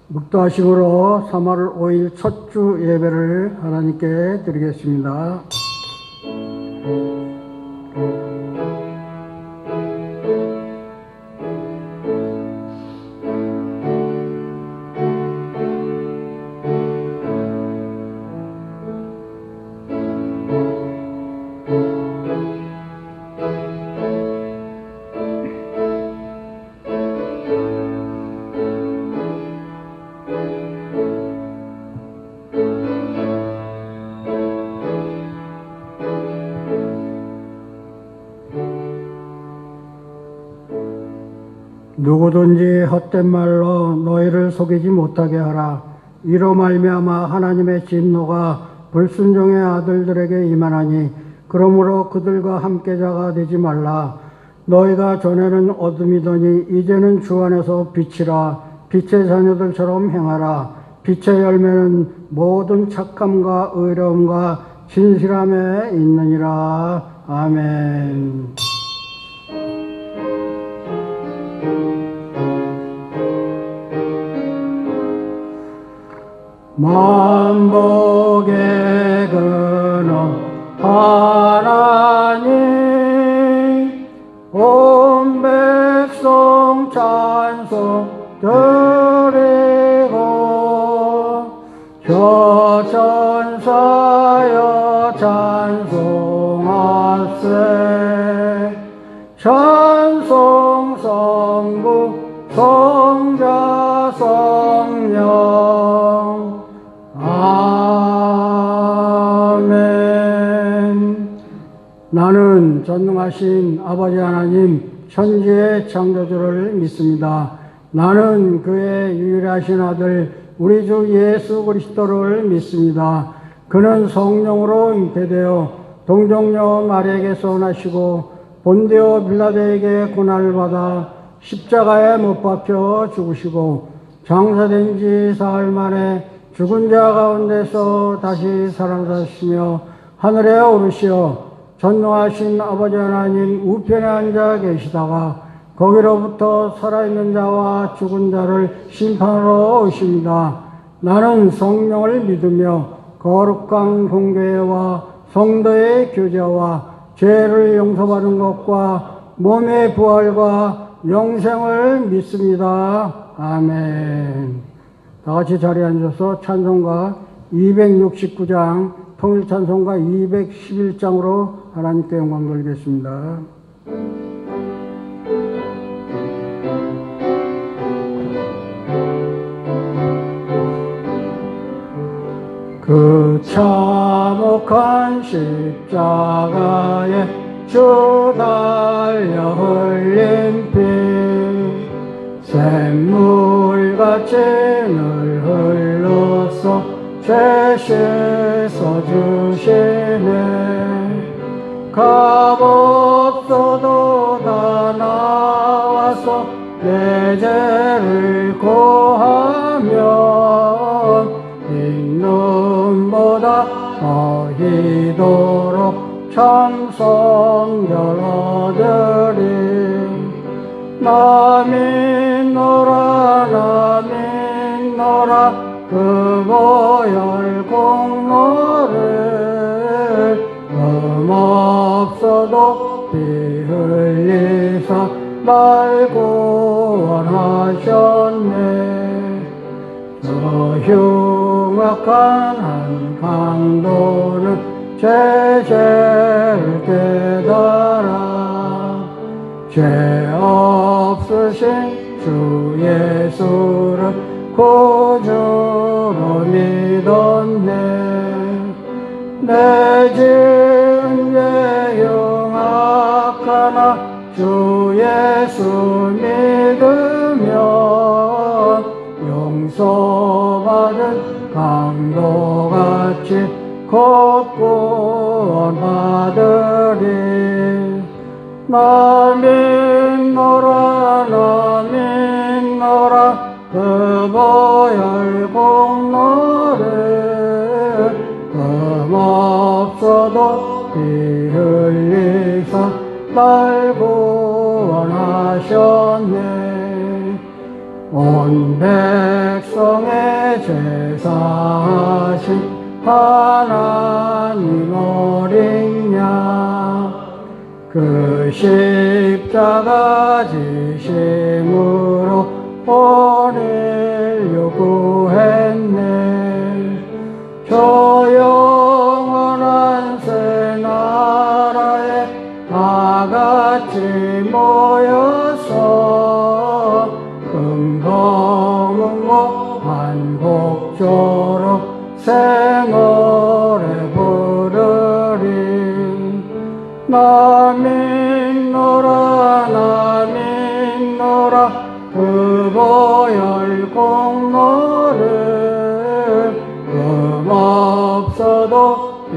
묵도하심으로 3월 5일 첫 주 예배를 하나님께 드리겠습니다. 누구든지 헛된 말로 너희를 속이지 못하게 하라. 이로 말미암아 하나님의 진노가 불순종의 아들들에게 임하나니 그러므로 그들과 함께 자가 되지 말라. 너희가 전에는 어둠이더니 이제는 주 안에서 빛이라. 빛의 자녀들처럼 행하라. 빛의 열매는 모든 착함과 의로움과 진실함에 있느니라. 아멘. 만복의 근원 하나님 온 백성 찬송 드리고 저 천사여 찬송하세 찬송 성부 성자 성령 아멘. 나는 전능하신 아버지 하나님 천지의 창조주를 믿습니다. 나는 그의 유일하신 아들 우리 주 예수 그리스도를 믿습니다. 그는 성령으로 잉태되어 동정녀 마리아에게서 나시고 본디오 빌라도에게 고난을 받아 십자가에 못 박혀 죽으시고 장사된 지 사흘 만에 죽은 자 가운데서 다시 살아나시며 하늘에 오르시어 전능하신 아버지 하나님 우편에 앉아 계시다가 거기로부터 살아있는 자와 죽은 자를 심판하러 오십니다. 나는 성령을 믿으며 거룩한 공교회와 성도의 교제와 죄를 용서받은 것과 몸의 부활과 영생을 믿습니다. 아멘. 다 같이 자리에 앉아서 찬송가 269장, 통일 찬송가 211장으로 하나님께 영광 돌리겠습니다. 그 참혹한 십자가에 주 달려 흘린 피 샘물같이 늘 흘러서 죄 씻어주시네. 값없어도 다 나와서 내 죄를 고하면 흰눈보다 더 희도록 참성결 얻으리. 나 믿노라 그 보혈 공로를 없어도 피 흘리사 날 구원하셨네. 저 흉악한 한 강도는 제 죄를 깨달아 죄 없으신 주 예수를 구주로 믿었네. 내 지은 죄 흉악하나 주 예수 믿으면 용서받은 강도같이 곧 구원받으리. 나 믿노라 그 보혈 공로를 없어도 피 흘리사 날 구원하셨네. 온 백성의 제사하신 하나님 어린 양 그 십자가 지심으로 오늘 요구했네. 저 영원한 새 나라에 다같이 모여서 금성음모 한곡조로 생어를 부르리. 나 믿노라 나 믿노라 그 보혈 공로를 없어도 피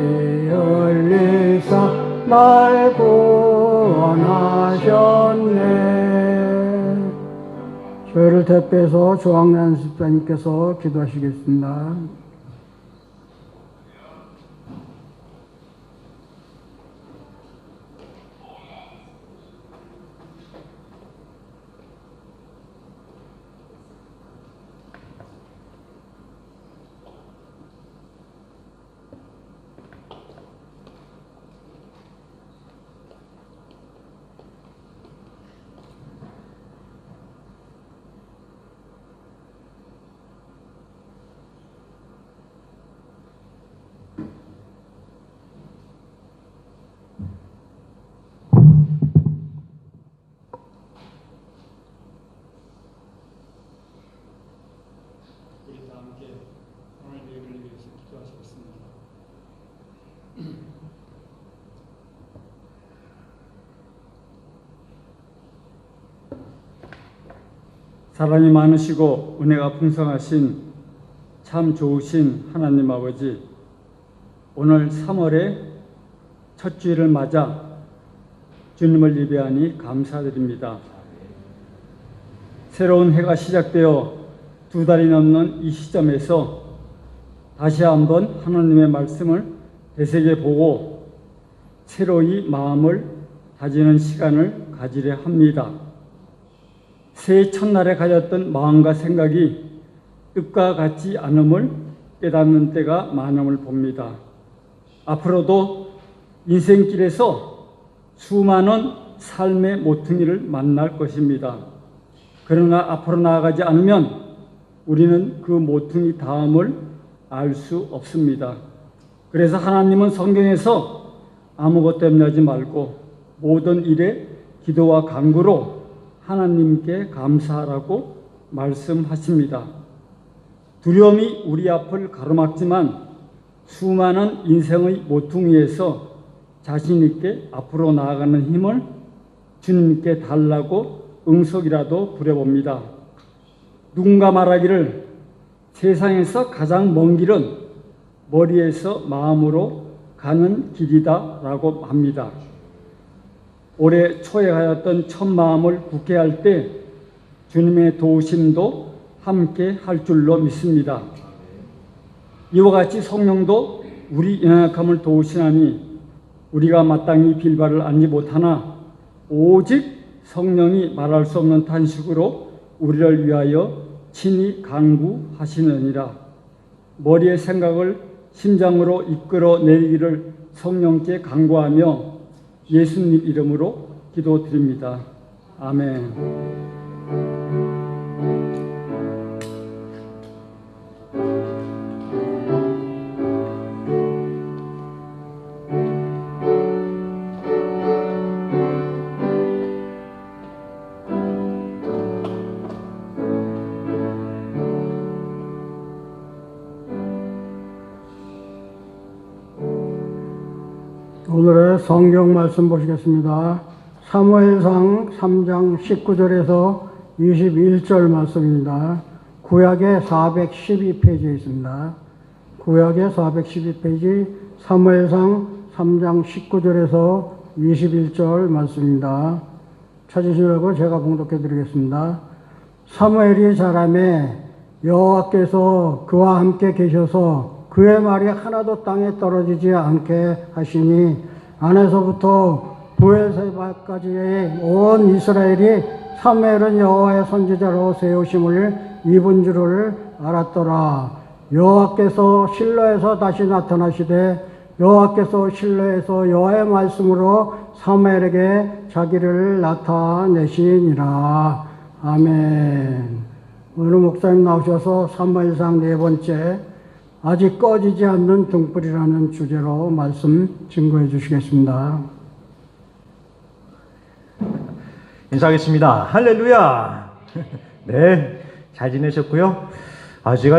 흘리사 날 구원하셨네. 저희를 대표해서 조항란 집사님께서 기도하시겠습니다. 사랑이 많으시고 은혜가 풍성하신 참 좋으신 하나님 아버지, 오늘 3월의 첫 주일을 맞아 주님을 예배하니 감사드립니다. 새로운 해가 시작되어 2달이 넘는 이 시점에서 다시 한번 하나님의 말씀을 되새겨보고 새로이 마음을 다지는 시간을 가지려 합니다. 새해 첫날에 가졌던 마음과 생각이 뜻과 같지 않음을 깨닫는 때가 많음을 봅니다. 앞으로도 인생길에서 수많은 삶의 모퉁이를 만날 것입니다. 그러나 앞으로 나아가지 않으면 우리는 그 모퉁이 다음을 알 수 없습니다. 그래서 하나님은 성경에서 아무것도 염려하지 말고 모든 일에 기도와 간구로 하나님께 감사하라고 말씀하십니다. 두려움이 우리 앞을 가로막지만 수많은 인생의 모퉁이에서 자신 있게 앞으로 나아가는 힘을 주님께 달라고 응석이라도 부려봅니다. 누군가 말하기를 세상에서 가장 먼 길은 머리에서 마음으로 가는 길이다 라고 합니다. 올해 초에 가졌던 첫 마음을 굳게 할 때 주님의 도우심도 함께 할 줄로 믿습니다. 이와 같이 성령도 우리 연약함을 도우시나니 우리가 마땅히 빌바를 앉지 못하나 오직 성령이 말할 수 없는 탄식으로 우리를 위하여 친히 간구하시느니라. 머리의 생각을 심장으로 이끌어 내리기를 성령께 간구하며 예수님 이름으로 기도드립니다. 아멘. 오늘의 성경 말씀 보시겠습니다. 사무엘상 3장 19절에서 21절 말씀입니다. 구약의 412페이지에 있습니다. 구약의 412페이지 사무엘상 3장 19절에서 21절 말씀입니다. 찾으시려고 제가 봉독해 드리겠습니다. 사무엘이 자라매 여호와께서 그와 함께 계셔서 그의 말이 하나도 땅에 떨어지지 않게 하시니 안에서부터 부엘세바까지의 온 이스라엘이 사무엘은 여호와의 선지자로 세우심을 입은 줄을 알았더라. 여호와께서 실로에서 다시 나타나시되 여호와께서 실로에서 여호와의 말씀으로 사무엘에게 자기를 나타내시니라. 아멘. 오늘 목사님 나오셔서 사무엘상 4번째 아직 꺼지지 않는 등불이라는 주제로 말씀 증거해 주시겠습니다. 인사하겠습니다. 할렐루야. 네, 잘 지내셨고요. 제가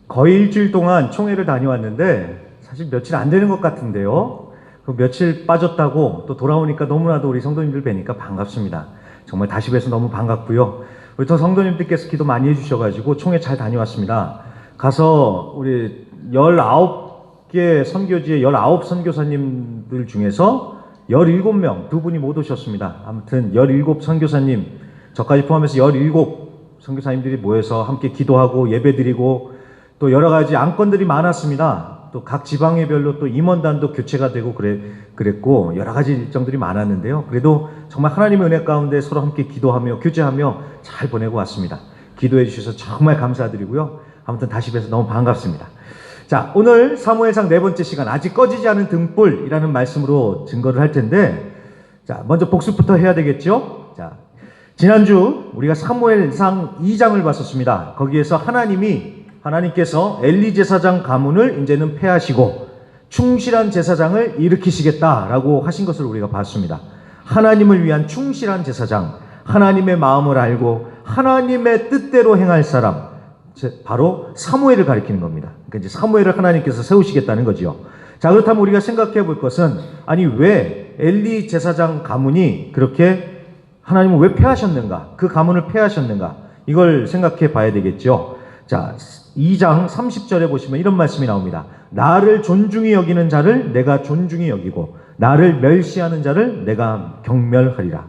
거의 일주일 동안 총회를 다녀왔는데 사실 며칠 안 되는 것 같은데요. 그 며칠 빠졌다고 또 돌아오니까 너무나도 우리 성도님들 뵈니까 반갑습니다. 정말 다시 뵈서 너무 반갑고요. 우리 저 성도님들께서 기도 많이 해주셔가지고 총회 잘 다녀왔습니다. 가서 우리 19개 선교지의 19 선교사님들 중에서 17명, 2분이 못 오셨습니다. 아무튼 17 선교사님, 저까지 포함해서 17 선교사님들이 모여서 함께 기도하고 예배드리고 또 여러 가지 안건들이 많았습니다. 또 각 지방의별로 또 임원단도 교체가 되고 그랬고 여러 가지 일정들이 많았는데요. 그래도 정말 하나님의 은혜 가운데 서로 함께 기도하며 교제하며 잘 보내고 왔습니다. 기도해 주셔서 정말 감사드리고요. 아무튼 다시 뵈서 너무 반갑습니다. 자, 오늘 사무엘상 4번째 시간 아직 꺼지지 않은 등불이라는 말씀으로 증거를 할 텐데, 자, 먼저 복습부터 해야 되겠죠? 자, 지난주 우리가 사무엘상 2장을 봤었습니다. 거기에서 하나님께서 엘리 제사장 가문을 이제는 폐하시고 충실한 제사장을 일으키시겠다라고 하신 것을 우리가 봤습니다. 하나님을 위한 충실한 제사장, 하나님의 마음을 알고 하나님의 뜻대로 행할 사람, 바로 사무엘을 가리키는 겁니다. 그러니까 이제 사무엘을 하나님께서 세우시겠다는 거죠. 자, 그렇다면 우리가 생각해 볼 것은, 아니 왜 엘리 제사장 가문이 그렇게 하나님을 왜 폐하셨는가? 그 가문을 폐하셨는가? 이걸 생각해 봐야 되겠죠. 자, 2장 30절에 보시면 이런 말씀이 나옵니다. 나를 존중히 여기는 자를 내가 존중히 여기고 나를 멸시하는 자를 내가 경멸하리라.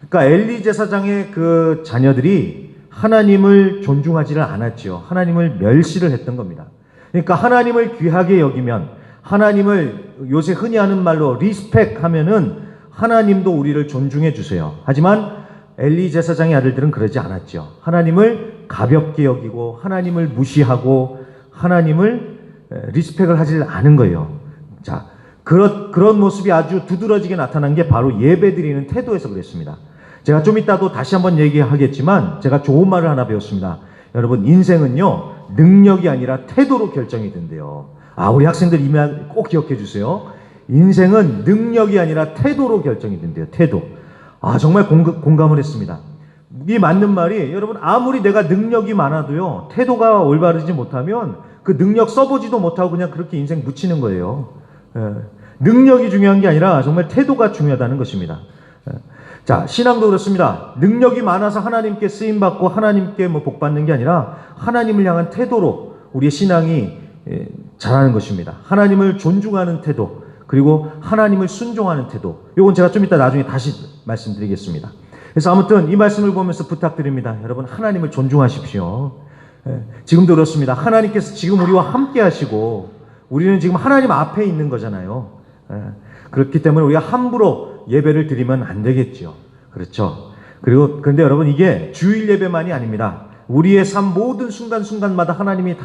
그러니까 엘리 제사장의 그 자녀들이 하나님을 존중하지를 않았죠. 하나님을 멸시를 했던 겁니다. 그러니까 하나님을 귀하게 여기면, 하나님을 요새 흔히 하는 말로 리스펙 하면은 하나님도 우리를 존중해 주세요. 하지만 엘리 제사장의 아들들은 그러지 않았죠. 하나님을 가볍게 여기고 하나님을 무시하고 하나님을 리스펙을 하지 않은 거예요. 자, 그런 모습이 아주 두드러지게 나타난 게 바로 예배드리는 태도에서 그랬습니다. 제가 좀 이따도 다시 한번 얘기하겠지만 제가 좋은 말을 하나 배웠습니다. 여러분, 인생은요 능력이 아니라 태도로 결정이 된대요. 우리 학생들 이 말 꼭 기억해 주세요. 인생은 능력이 아니라 태도로 결정이 된대요. 태도. 정말 공감을 했습니다. 이 맞는 말이, 여러분 아무리 내가 능력이 많아도요 태도가 올바르지 못하면 그 능력 써보지도 못하고 그냥 그렇게 인생 묻히는 거예요. 능력이 중요한 게 아니라 정말 태도가 중요하다는 것입니다. 자, 신앙도 그렇습니다. 능력이 많아서 하나님께 쓰임받고 하나님께 복 받는 게 아니라 하나님을 향한 태도로 우리의 신앙이 자라는 것입니다. 하나님을 존중하는 태도, 그리고 하나님을 순종하는 태도. 이건 제가 좀 이따 나중에 다시 말씀드리겠습니다. 그래서 아무튼 이 말씀을 보면서 부탁드립니다. 여러분, 하나님을 존중하십시오. 지금도 그렇습니다. 하나님께서 지금 우리와 함께 하시고 우리는 지금 하나님 앞에 있는 거잖아요. 그렇기 때문에 우리가 함부로 예배를 드리면 안 되겠죠. 그렇죠. 그런데 여러분, 이게 주일 예배만이 아닙니다. 우리의 삶 모든 순간순간마다 하나님이 다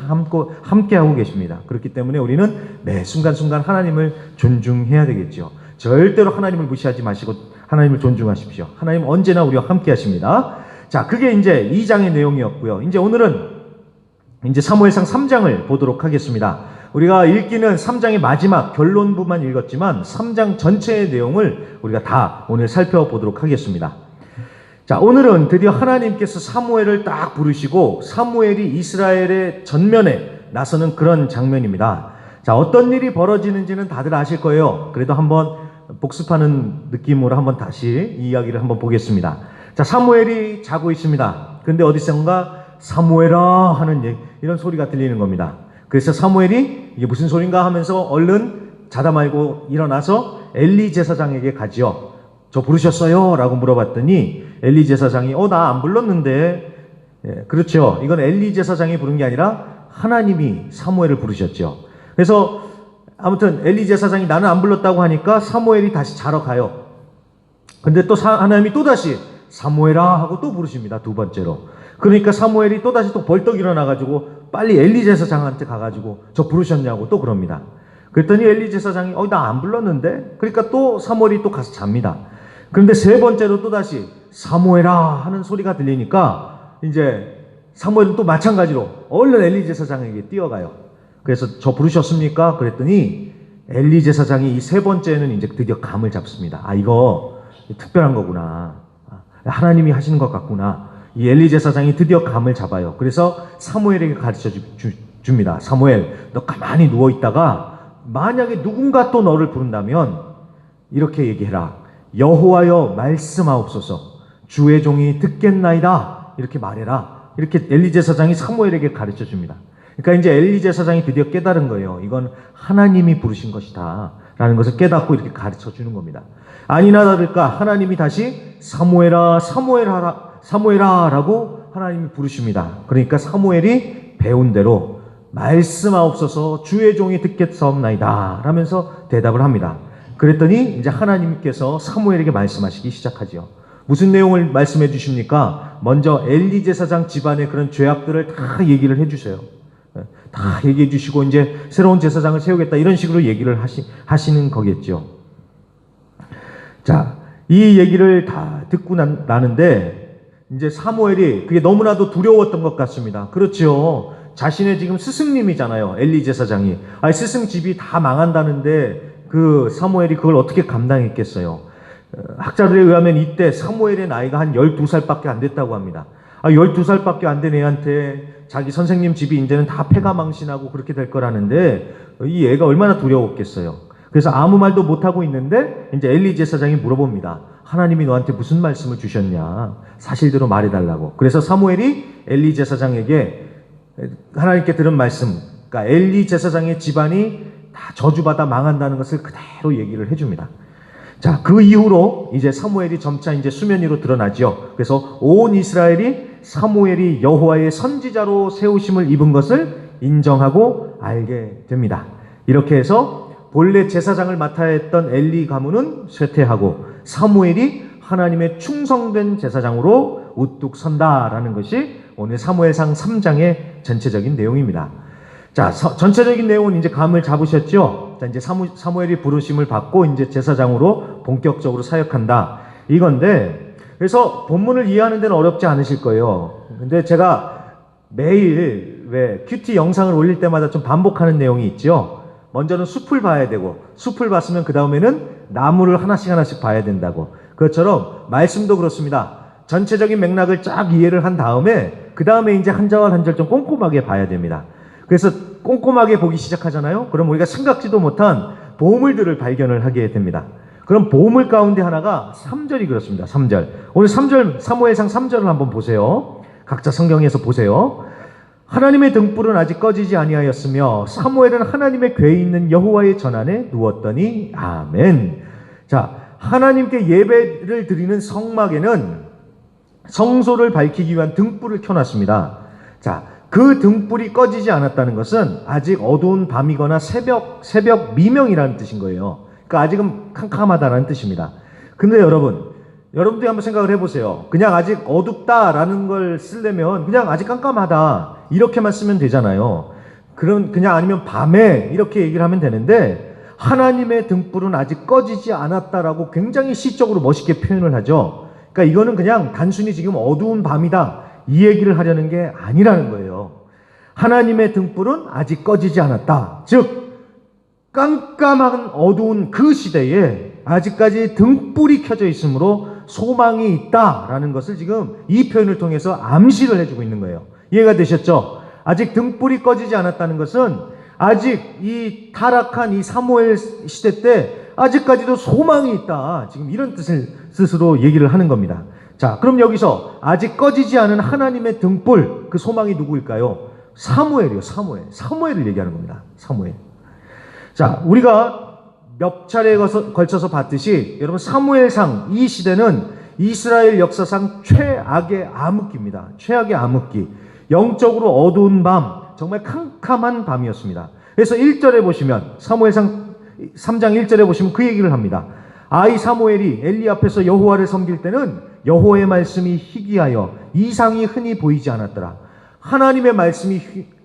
함께하고 계십니다. 그렇기 때문에 우리는 매 순간순간 하나님을 존중해야 되겠죠. 절대로 하나님을 무시하지 마시고 하나님을 존중하십시오. 하나님 언제나 우리와 함께 하십니다. 자, 그게 이제 2장의 내용이었고요. 이제 오늘은 사무엘상 3장을 보도록 하겠습니다. 우리가 읽기는 3장의 마지막 결론부만 읽었지만 3장 전체의 내용을 우리가 다 오늘 살펴보도록 하겠습니다. 자, 오늘은 드디어 하나님께서 사무엘을 딱 부르시고 사무엘이 이스라엘의 전면에 나서는 그런 장면입니다. 자, 어떤 일이 벌어지는지는 다들 아실 거예요. 그래도 한번 복습하는 느낌으로 한번 다시 이 이야기를 한번 보겠습니다. 자, 사무엘이 자고 있습니다. 근데 어디선가 사무엘아 하는 이런 소리가 들리는 겁니다. 그래서 사무엘이 이게 무슨 소린가 하면서 얼른 자다 말고 일어나서 엘리 제사장에게 가죠. 저 부르셨어요? 라고 물어봤더니 엘리 제사장이 나 안 불렀는데. 그렇죠. 이건 엘리 제사장이 부른 게 아니라 하나님이 사무엘을 부르셨죠. 그래서 아무튼 엘리 제사장이 나는 안 불렀다고 하니까 사무엘이 다시 자러 가요. 근데 또 하나님이 또다시 사무엘아 하고 또 부르십니다. 두 번째로. 그러니까 사무엘이 또다시 또 벌떡 일어나가지고 빨리 엘리 제사장한테 가가지고 저 부르셨냐고 또 그럽니다. 그랬더니 엘리 제사장이 나 안 불렀는데? 그러니까 또 사무엘이 또 가서 잡니다. 그런데 세 번째로 또다시 사무엘아 하는 소리가 들리니까 이제 사무엘은 또 마찬가지로 얼른 엘리 제사장에게 뛰어가요. 그래서 저 부르셨습니까? 그랬더니 엘리 제사장이 이 세 번째는 이제 드디어 감을 잡습니다. 이거 특별한 거구나. 하나님이 하시는 것 같구나. 이 엘리 제사장이 드디어 감을 잡아요. 그래서 사무엘에게 가르쳐 줍니다. 사무엘, 너 가만히 누워 있다가 만약에 누군가 또 너를 부른다면 이렇게 얘기해라. 여호와여 말씀하옵소서. 주의 종이 듣겠나이다. 이렇게 말해라. 이렇게 엘리 제사장이 사무엘에게 가르쳐 줍니다. 그러니까 이제 엘리 제사장이 드디어 깨달은 거예요. 이건 하나님이 부르신 것이다 라는 것을 깨닫고 이렇게 가르쳐 주는 겁니다. 아니나 다를까 하나님이 다시 사무엘아 사무엘아 라고 하나님이 부르십니다. 그러니까 사무엘이 배운 대로 말씀하옵소서 주의 종이 듣겠사옵나이다 라면서 대답을 합니다. 그랬더니 이제 하나님께서 사무엘에게 말씀하시기 시작하죠. 무슨 내용을 말씀해 주십니까? 먼저 엘리 제사장 집안의 그런 죄악들을 다 얘기를 해 주세요. 다 얘기해 주시고 이제 새로운 제사장을 세우겠다 이런 식으로 얘기를 하시는 거겠죠. 자, 이 얘기를 다 듣고 나는데 이제 사무엘이 그게 너무나도 두려웠던 것 같습니다. 그렇죠. 자신의 지금 스승님이잖아요. 엘리 제사장이. 스승 집이 다 망한다는데 그 사무엘이 그걸 어떻게 감당했겠어요. 학자들에 의하면 이때 사무엘의 나이가 한 12살밖에 안 됐다고 합니다. 12살밖에 안 된 애한테 자기 선생님 집이 이제는 다 패가 망신하고 그렇게 될 거라는데 이 애가 얼마나 두려웠겠어요. 그래서 아무 말도 못하고 있는데 이제 엘리 제사장이 물어봅니다. 하나님이 너한테 무슨 말씀을 주셨냐? 사실대로 말해달라고. 그래서 사무엘이 엘리 제사장에게 하나님께 들은 말씀, 그러니까 엘리 제사장의 집안이 다 저주받아 망한다는 것을 그대로 얘기를 해줍니다. 자, 그 이후로 이제 사무엘이 점차 이제 수면 위로 드러나죠. 그래서 온 이스라엘이 사무엘이 여호와의 선지자로 세우심을 입은 것을 인정하고 알게 됩니다. 이렇게 해서 본래 제사장을 맡아야 했던 엘리 가문은 쇠퇴하고 사무엘이 하나님의 충성된 제사장으로 우뚝 선다라는 것이 오늘 사무엘상 3장의 전체적인 내용입니다. 자, 전체적인 내용은 이제 감을 잡으셨죠? 자, 이제 사무엘이 부르심을 받고 이제 제사장으로 본격적으로 사역한다. 이건데, 그래서 본문을 이해하는 데는 어렵지 않으실 거예요. 근데 제가 매일 왜 큐티 영상을 올릴 때마다 좀 반복하는 내용이 있죠? 먼저는 숲을 봐야 되고, 숲을 봤으면 그 다음에는 나무를 하나씩 봐야 된다고. 그것처럼 말씀도 그렇습니다. 전체적인 맥락을 쫙 이해를 한 다음에, 그 다음에 이제 한 절 한 절 좀 꼼꼼하게 봐야 됩니다. 그래서 꼼꼼하게 보기 시작하잖아요. 그럼 우리가 생각지도 못한 보물들을 발견을 하게 됩니다. 그럼 보물 가운데 하나가 3절이 그렇습니다. 3절. 오늘 3절 사무엘상 3절을 한번 보세요. 각자 성경에서 보세요. 하나님의 등불은 아직 꺼지지 아니하였으며 사무엘은 하나님의 궤에 있는 여호와의 전안에 누웠더니 아멘. 자, 하나님께 예배를 드리는 성막에는 성소를 밝히기 위한 등불을 켜놨습니다. 자, 그 등불이 꺼지지 않았다는 것은 아직 어두운 밤이거나 새벽 미명이라는 뜻인 거예요. 그러니까 아직은 캄캄하다라는 뜻입니다. 근데 여러분들이 한번 생각을 해보세요. 그냥 아직 어둡다라는 걸 쓰려면 그냥 아직 깜깜하다 이렇게만 쓰면 되잖아요. 그냥 아니면 밤에 이렇게 얘기를 하면 되는데 하나님의 등불은 아직 꺼지지 않았다라고 굉장히 시적으로 멋있게 표현을 하죠. 그러니까 이거는 그냥 단순히 지금 어두운 밤이다 이 얘기를 하려는 게 아니라는 거예요. 하나님의 등불은 아직 꺼지지 않았다. 즉 깜깜한 어두운 그 시대에 아직까지 등불이 켜져 있으므로 소망이 있다라는 것을 지금 이 표현을 통해서 암시를 해주고 있는 거예요. 이해가 되셨죠? 아직 등불이 꺼지지 않았다는 것은 아직 이 타락한 이 사무엘 시대 때 아직까지도 소망이 있다. 지금 이런 뜻을 스스로 얘기를 하는 겁니다. 자, 그럼 여기서 아직 꺼지지 않은 하나님의 등불, 그 소망이 누구일까요? 사무엘이요, 사무엘. 사무엘을 얘기하는 겁니다. 사무엘. 자, 우리가 몇 차례에 걸쳐서 봤듯이 여러분 사무엘상 이 시대는 이스라엘 역사상 최악의 암흑기입니다. 최악의 암흑기. 영적으로 어두운 밤, 정말 캄캄한 밤이었습니다. 그래서 1절에 보시면 사무엘상 3장 1절에 보시면 그 얘기를 합니다. 아이 사무엘이 엘리 앞에서 여호와를 섬길 때는 여호와의 말씀이 희귀하여 이상이 흔히 보이지 않았더라. 하나님의 말씀이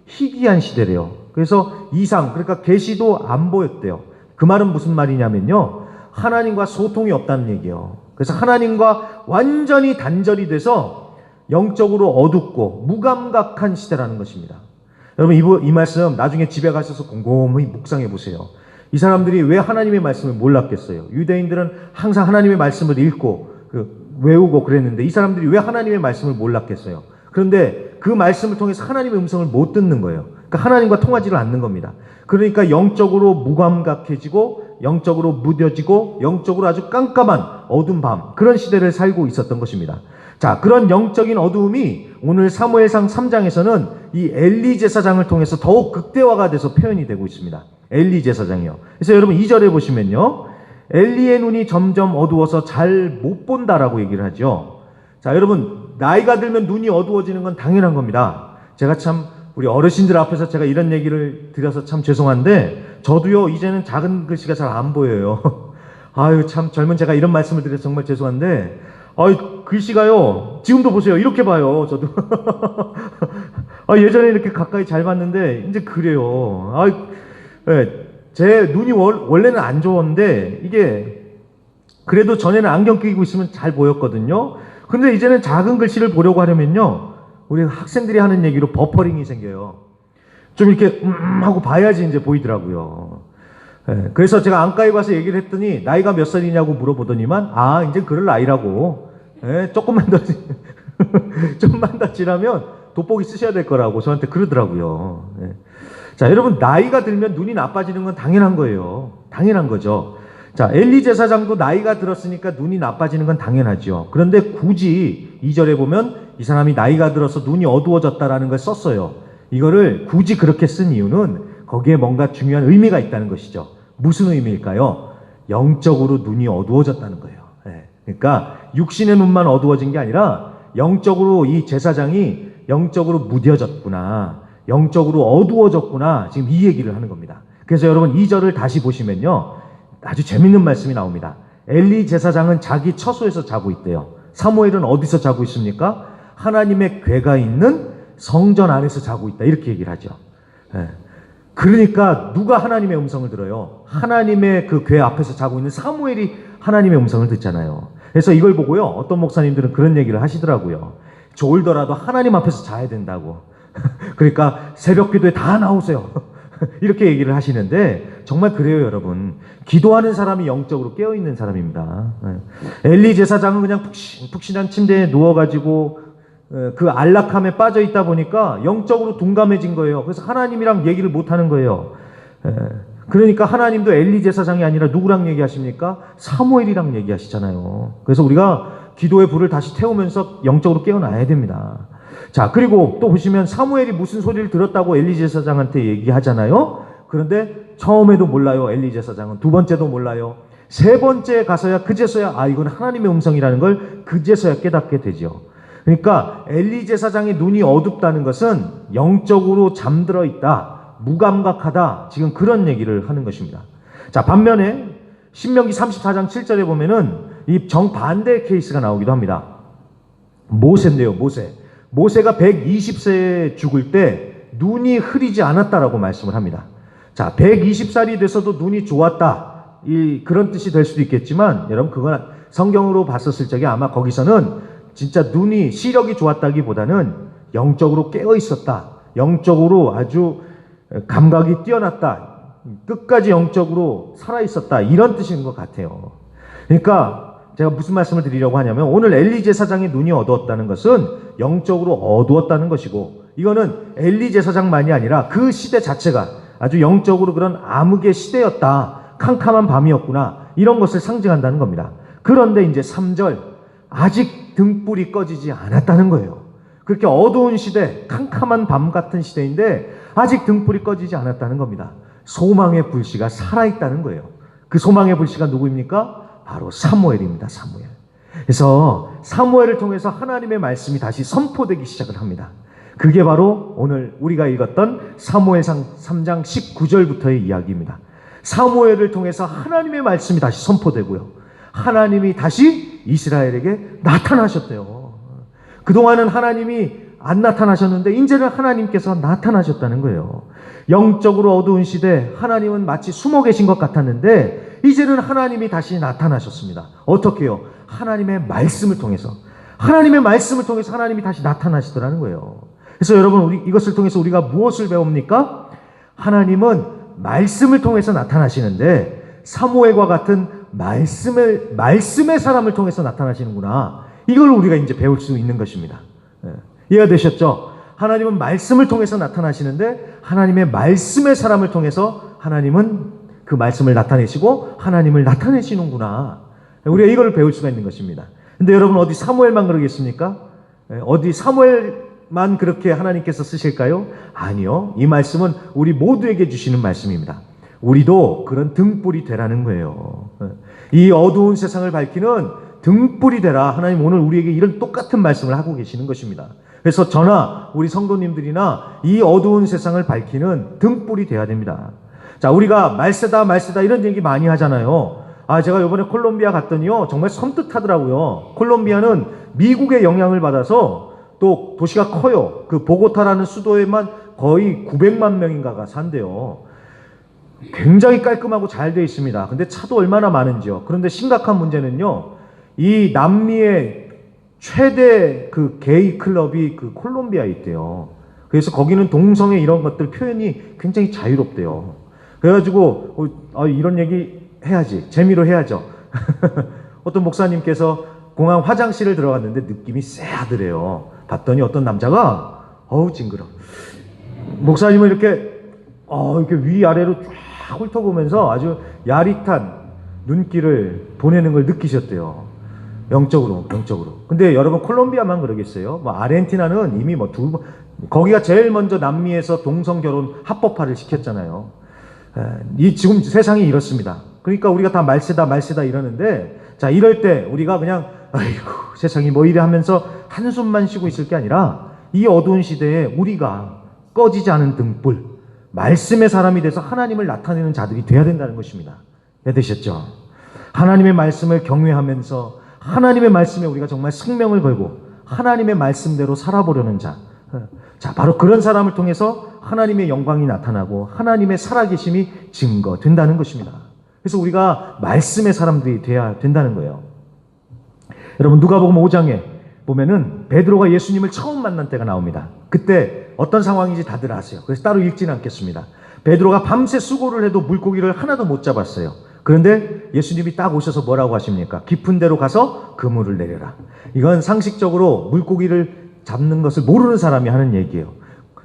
희귀한 시대래요. 그래서 이상, 그러니까 계시도 안 보였대요. 그 말은 무슨 말이냐면요, 하나님과 소통이 없다는 얘기예요. 그래서 하나님과 완전히 단절이 돼서 영적으로 어둡고 무감각한 시대라는 것입니다. 여러분, 이 말씀 나중에 집에 가셔서 곰곰이 묵상해 보세요. 이 사람들이 왜 하나님의 말씀을 몰랐겠어요? 유대인들은 항상 하나님의 말씀을 읽고 외우고 그랬는데 이 사람들이 왜 하나님의 말씀을 몰랐겠어요? 그런데 그 말씀을 통해서 하나님의 음성을 못 듣는 거예요. 그러니까 하나님과 통하지를 않는 겁니다. 그러니까 영적으로 무감각해지고 영적으로 무뎌지고 영적으로 아주 깜깜한 어두운 밤, 그런 시대를 살고 있었던 것입니다. 자, 그런 영적인 어두움이 오늘 사무엘상 3장에서는 이 엘리 제사장을 통해서 더욱 극대화가 돼서 표현이 되고 있습니다. 엘리 제사장이요. 그래서 여러분 2절에 보시면요, 엘리의 눈이 점점 어두워서 잘 못 본다라고 얘기를 하죠. 자, 여러분, 나이가 들면 눈이 어두워지는 건 당연한 겁니다. 제가 참 우리 어르신들 앞에서 제가 이런 얘기를 드려서 참 죄송한데, 저도요 이제는 작은 글씨가 잘 안 보여요. 아유, 참 젊은 제가 이런 말씀을 드려서 정말 죄송한데, 아유, 글씨가요 지금도 보세요, 이렇게 봐요. 저도 예전에 이렇게 가까이 잘 봤는데 이제 그래요. 제 눈이 원래는 안 좋은데 이게 그래도 전에는 안경 끼고 있으면 잘 보였거든요. 근데 이제는 작은 글씨를 보려고 하려면요, 우리 학생들이 하는 얘기로 버퍼링이 생겨요. 좀 이렇게 하고 봐야지 이제 보이더라고요. 그래서 제가 안과에 가서 얘기를 했더니 나이가 몇 살이냐고 물어보더니만, 이제 그럴 나이라고. 조금만 더 좀만 더 지나면 돋보기 쓰셔야 될 거라고 저한테 그러더라고요. 자, 여러분, 나이가 들면 눈이 나빠지는 건 당연한 거예요. 당연한 거죠. 자, 엘리 제사장도 나이가 들었으니까 눈이 나빠지는 건 당연하죠. 그런데 굳이 2절에 보면 이 사람이 나이가 들어서 눈이 어두워졌다라는 걸 썼어요. 이거를 굳이 그렇게 쓴 이유는 거기에 뭔가 중요한 의미가 있다는 것이죠. 무슨 의미일까요? 영적으로 눈이 어두워졌다는 거예요. 그러니까 육신의 눈만 어두워진 게 아니라 영적으로 이 제사장이 영적으로 무뎌졌구나, 영적으로 어두워졌구나, 지금 이 얘기를 하는 겁니다. 그래서 여러분 2절을 다시 보시면요, 아주 재밌는 말씀이 나옵니다. 엘리 제사장은 자기 처소에서 자고 있대요. 사무엘은 어디서 자고 있습니까? 하나님의 궤가 있는 성전 안에서 자고 있다, 이렇게 얘기를 하죠. 그러니까 누가 하나님의 음성을 들어요? 하나님의 그 궤 앞에서 자고 있는 사무엘이 하나님의 음성을 듣잖아요. 그래서 이걸 보고요, 어떤 목사님들은 그런 얘기를 하시더라고요. 졸더라도 하나님 앞에서 자야 된다고. 그러니까 새벽 기도에 다 나오세요. 이렇게 얘기를 하시는데 정말 그래요, 여러분. 기도하는 사람이 영적으로 깨어있는 사람입니다. 엘리 제사장은 그냥 푹신푹신한 침대에 누워가지고 그 안락함에 빠져 있다 보니까 영적으로 둔감해진 거예요. 그래서 하나님이랑 얘기를 못하는 거예요. 그러니까 하나님도 엘리 제사장이 아니라 누구랑 얘기하십니까? 사무엘이랑 얘기하시잖아요. 그래서 우리가 기도의 불을 다시 태우면서 영적으로 깨어나야 됩니다. 자, 그리고 또 보시면 사무엘이 무슨 소리를 들었다고 엘리 제사장한테 얘기하잖아요. 그런데 처음에도 몰라요, 엘리 제사장은. 두 번째도 몰라요. 세 번째 가서야, 그제서야 이건 하나님의 음성이라는 걸 그제서야 깨닫게 되죠. 그러니까 엘리 제사장의 눈이 어둡다는 것은 영적으로 잠들어 있다, 무감각하다, 지금 그런 얘기를 하는 것입니다. 자, 반면에 신명기 34장 7절에 보면은 이 정반대의 케이스가 나오기도 합니다. 모세인데요, 모세가 120세에 죽을 때 눈이 흐리지 않았다라고 말씀을 합니다. 자, 120살이 돼서도 눈이 좋았다, 그런 뜻이 될 수도 있겠지만, 여러분, 그건 성경으로 봤었을 적에 아마 거기서는 진짜 눈이, 시력이 좋았다기보다는 영적으로 깨어 있었다, 영적으로 아주 감각이 뛰어났다, 끝까지 영적으로 살아있었다, 이런 뜻인 것 같아요. 그러니까 제가 무슨 말씀을 드리려고 하냐면, 오늘 엘리 제사장의 눈이 어두웠다는 것은 영적으로 어두웠다는 것이고, 이거는 엘리 제사장만이 아니라 그 시대 자체가 아주 영적으로 그런 암흑의 시대였다, 캄캄한 밤이었구나, 이런 것을 상징한다는 겁니다. 그런데 이제 3절, 아직 등불이 꺼지지 않았다는 거예요. 그렇게 어두운 시대, 캄캄한 밤 같은 시대인데 아직 등불이 꺼지지 않았다는 겁니다. 소망의 불씨가 살아있다는 거예요. 그 소망의 불씨가 누구입니까? 바로 사무엘입니다. 사무엘. 그래서 사무엘을 통해서 하나님의 말씀이 다시 선포되기 시작을 합니다. 그게 바로 오늘 우리가 읽었던 사무엘상 3장 19절부터의 이야기입니다. 사무엘을 통해서 하나님의 말씀이 다시 선포되고요, 하나님이 다시 이스라엘에게 나타나셨대요. 그동안은 하나님이 안 나타나셨는데 이제는 하나님께서 나타나셨다는 거예요. 영적으로 어두운 시대 하나님은 마치 숨어 계신 것 같았는데 이제는 하나님이 다시 나타나셨습니다. 어떻게요? 하나님의 말씀을 통해서. 하나님의 말씀을 통해서 하나님이 다시 나타나시더라는 거예요. 그래서 여러분, 이것을 통해서 우리가 무엇을 배웁니까? 하나님은 말씀을 통해서 나타나시는데 사무엘과 같은 말씀의 사람을 통해서 나타나시는구나. 이걸 우리가 이제 배울 수 있는 것입니다. 이해가 되셨죠? 하나님은 말씀을 통해서 나타나시는데 하나님의 말씀의 사람을 통해서 하나님은 그 말씀을 나타내시고 하나님을 나타내시는구나. 우리가 이걸 배울 수가 있는 것입니다. 근데 여러분, 어디 사무엘만 그러겠습니까? 어디 사무엘만 그렇게 하나님께서 쓰실까요? 아니요. 이 말씀은 우리 모두에게 주시는 말씀입니다. 우리도 그런 등불이 되라는 거예요. 이 어두운 세상을 밝히는 등불이 되라. 하나님 오늘 우리에게 이런 똑같은 말씀을 하고 계시는 것입니다. 그래서 저나 우리 성도님들이나 이 어두운 세상을 밝히는 등불이 돼야 됩니다. 자, 우리가 말세다 이런 얘기 많이 하잖아요. 제가 이번에 콜롬비아 갔더니요, 정말 섬뜩하더라고요. 콜롬비아는 미국의 영향을 받아서 또 도시가 커요. 그 보고타라는 수도에만 거의 900만 명인가가 산대요. 굉장히 깔끔하고 잘 되어 있습니다. 근데 차도 얼마나 많은지요. 그런데 심각한 문제는요, 이 남미의 최대 그 게이 클럽이 그 콜롬비아에 있대요. 그래서 거기는 동성애 이런 것들 표현이 굉장히 자유롭대요. 그래가지고 이런 얘기 해야지, 재미로 해야죠. 어떤 목사님께서 공항 화장실을 들어갔는데 느낌이 쎄하더래요. 봤더니 어떤 남자가 징그러. 목사님은 이렇게 위아래로 쫙 훑어보면서 아주 야릿한 눈길을 보내는 걸 느끼셨대요. 영적으로. 근데 여러분, 콜롬비아만 그러겠어요? 아르헨티나는 이미 거기가 제일 먼저 남미에서 동성 결혼 합법화를 시켰잖아요. 지금 세상이 이렇습니다. 그러니까 우리가 다 말세다 이러는데, 자, 이럴 때 우리가 그냥 아이고 세상이 뭐 이래 하면서 한숨만 쉬고 있을 게 아니라 이 어두운 시대에 우리가 꺼지지 않은 등불, 말씀의 사람이 돼서 하나님을 나타내는 자들이 돼야 된다는 것입니다. 되셨죠? 하나님의 말씀을 경외하면서 하나님의 말씀에 우리가 정말 생명을 걸고 하나님의 말씀대로 살아보려는 자, 바로 그런 사람을 통해서 하나님의 영광이 나타나고 하나님의 살아계심이 증거된다는 것입니다. 그래서 우리가 말씀의 사람들이 돼야 된다는 거예요. 여러분, 누가복음 5장에 보면은 베드로가 예수님을 처음 만난 때가 나옵니다. 그때 어떤 상황인지 다들 아세요. 그래서 따로 읽지는 않겠습니다. 베드로가 밤새 수고를 해도 물고기를 하나도 못 잡았어요. 그런데 예수님이 딱 오셔서 뭐라고 하십니까? 깊은 데로 가서 그물을 내려라. 이건 상식적으로 물고기를 잡는 것을 모르는 사람이 하는 얘기예요.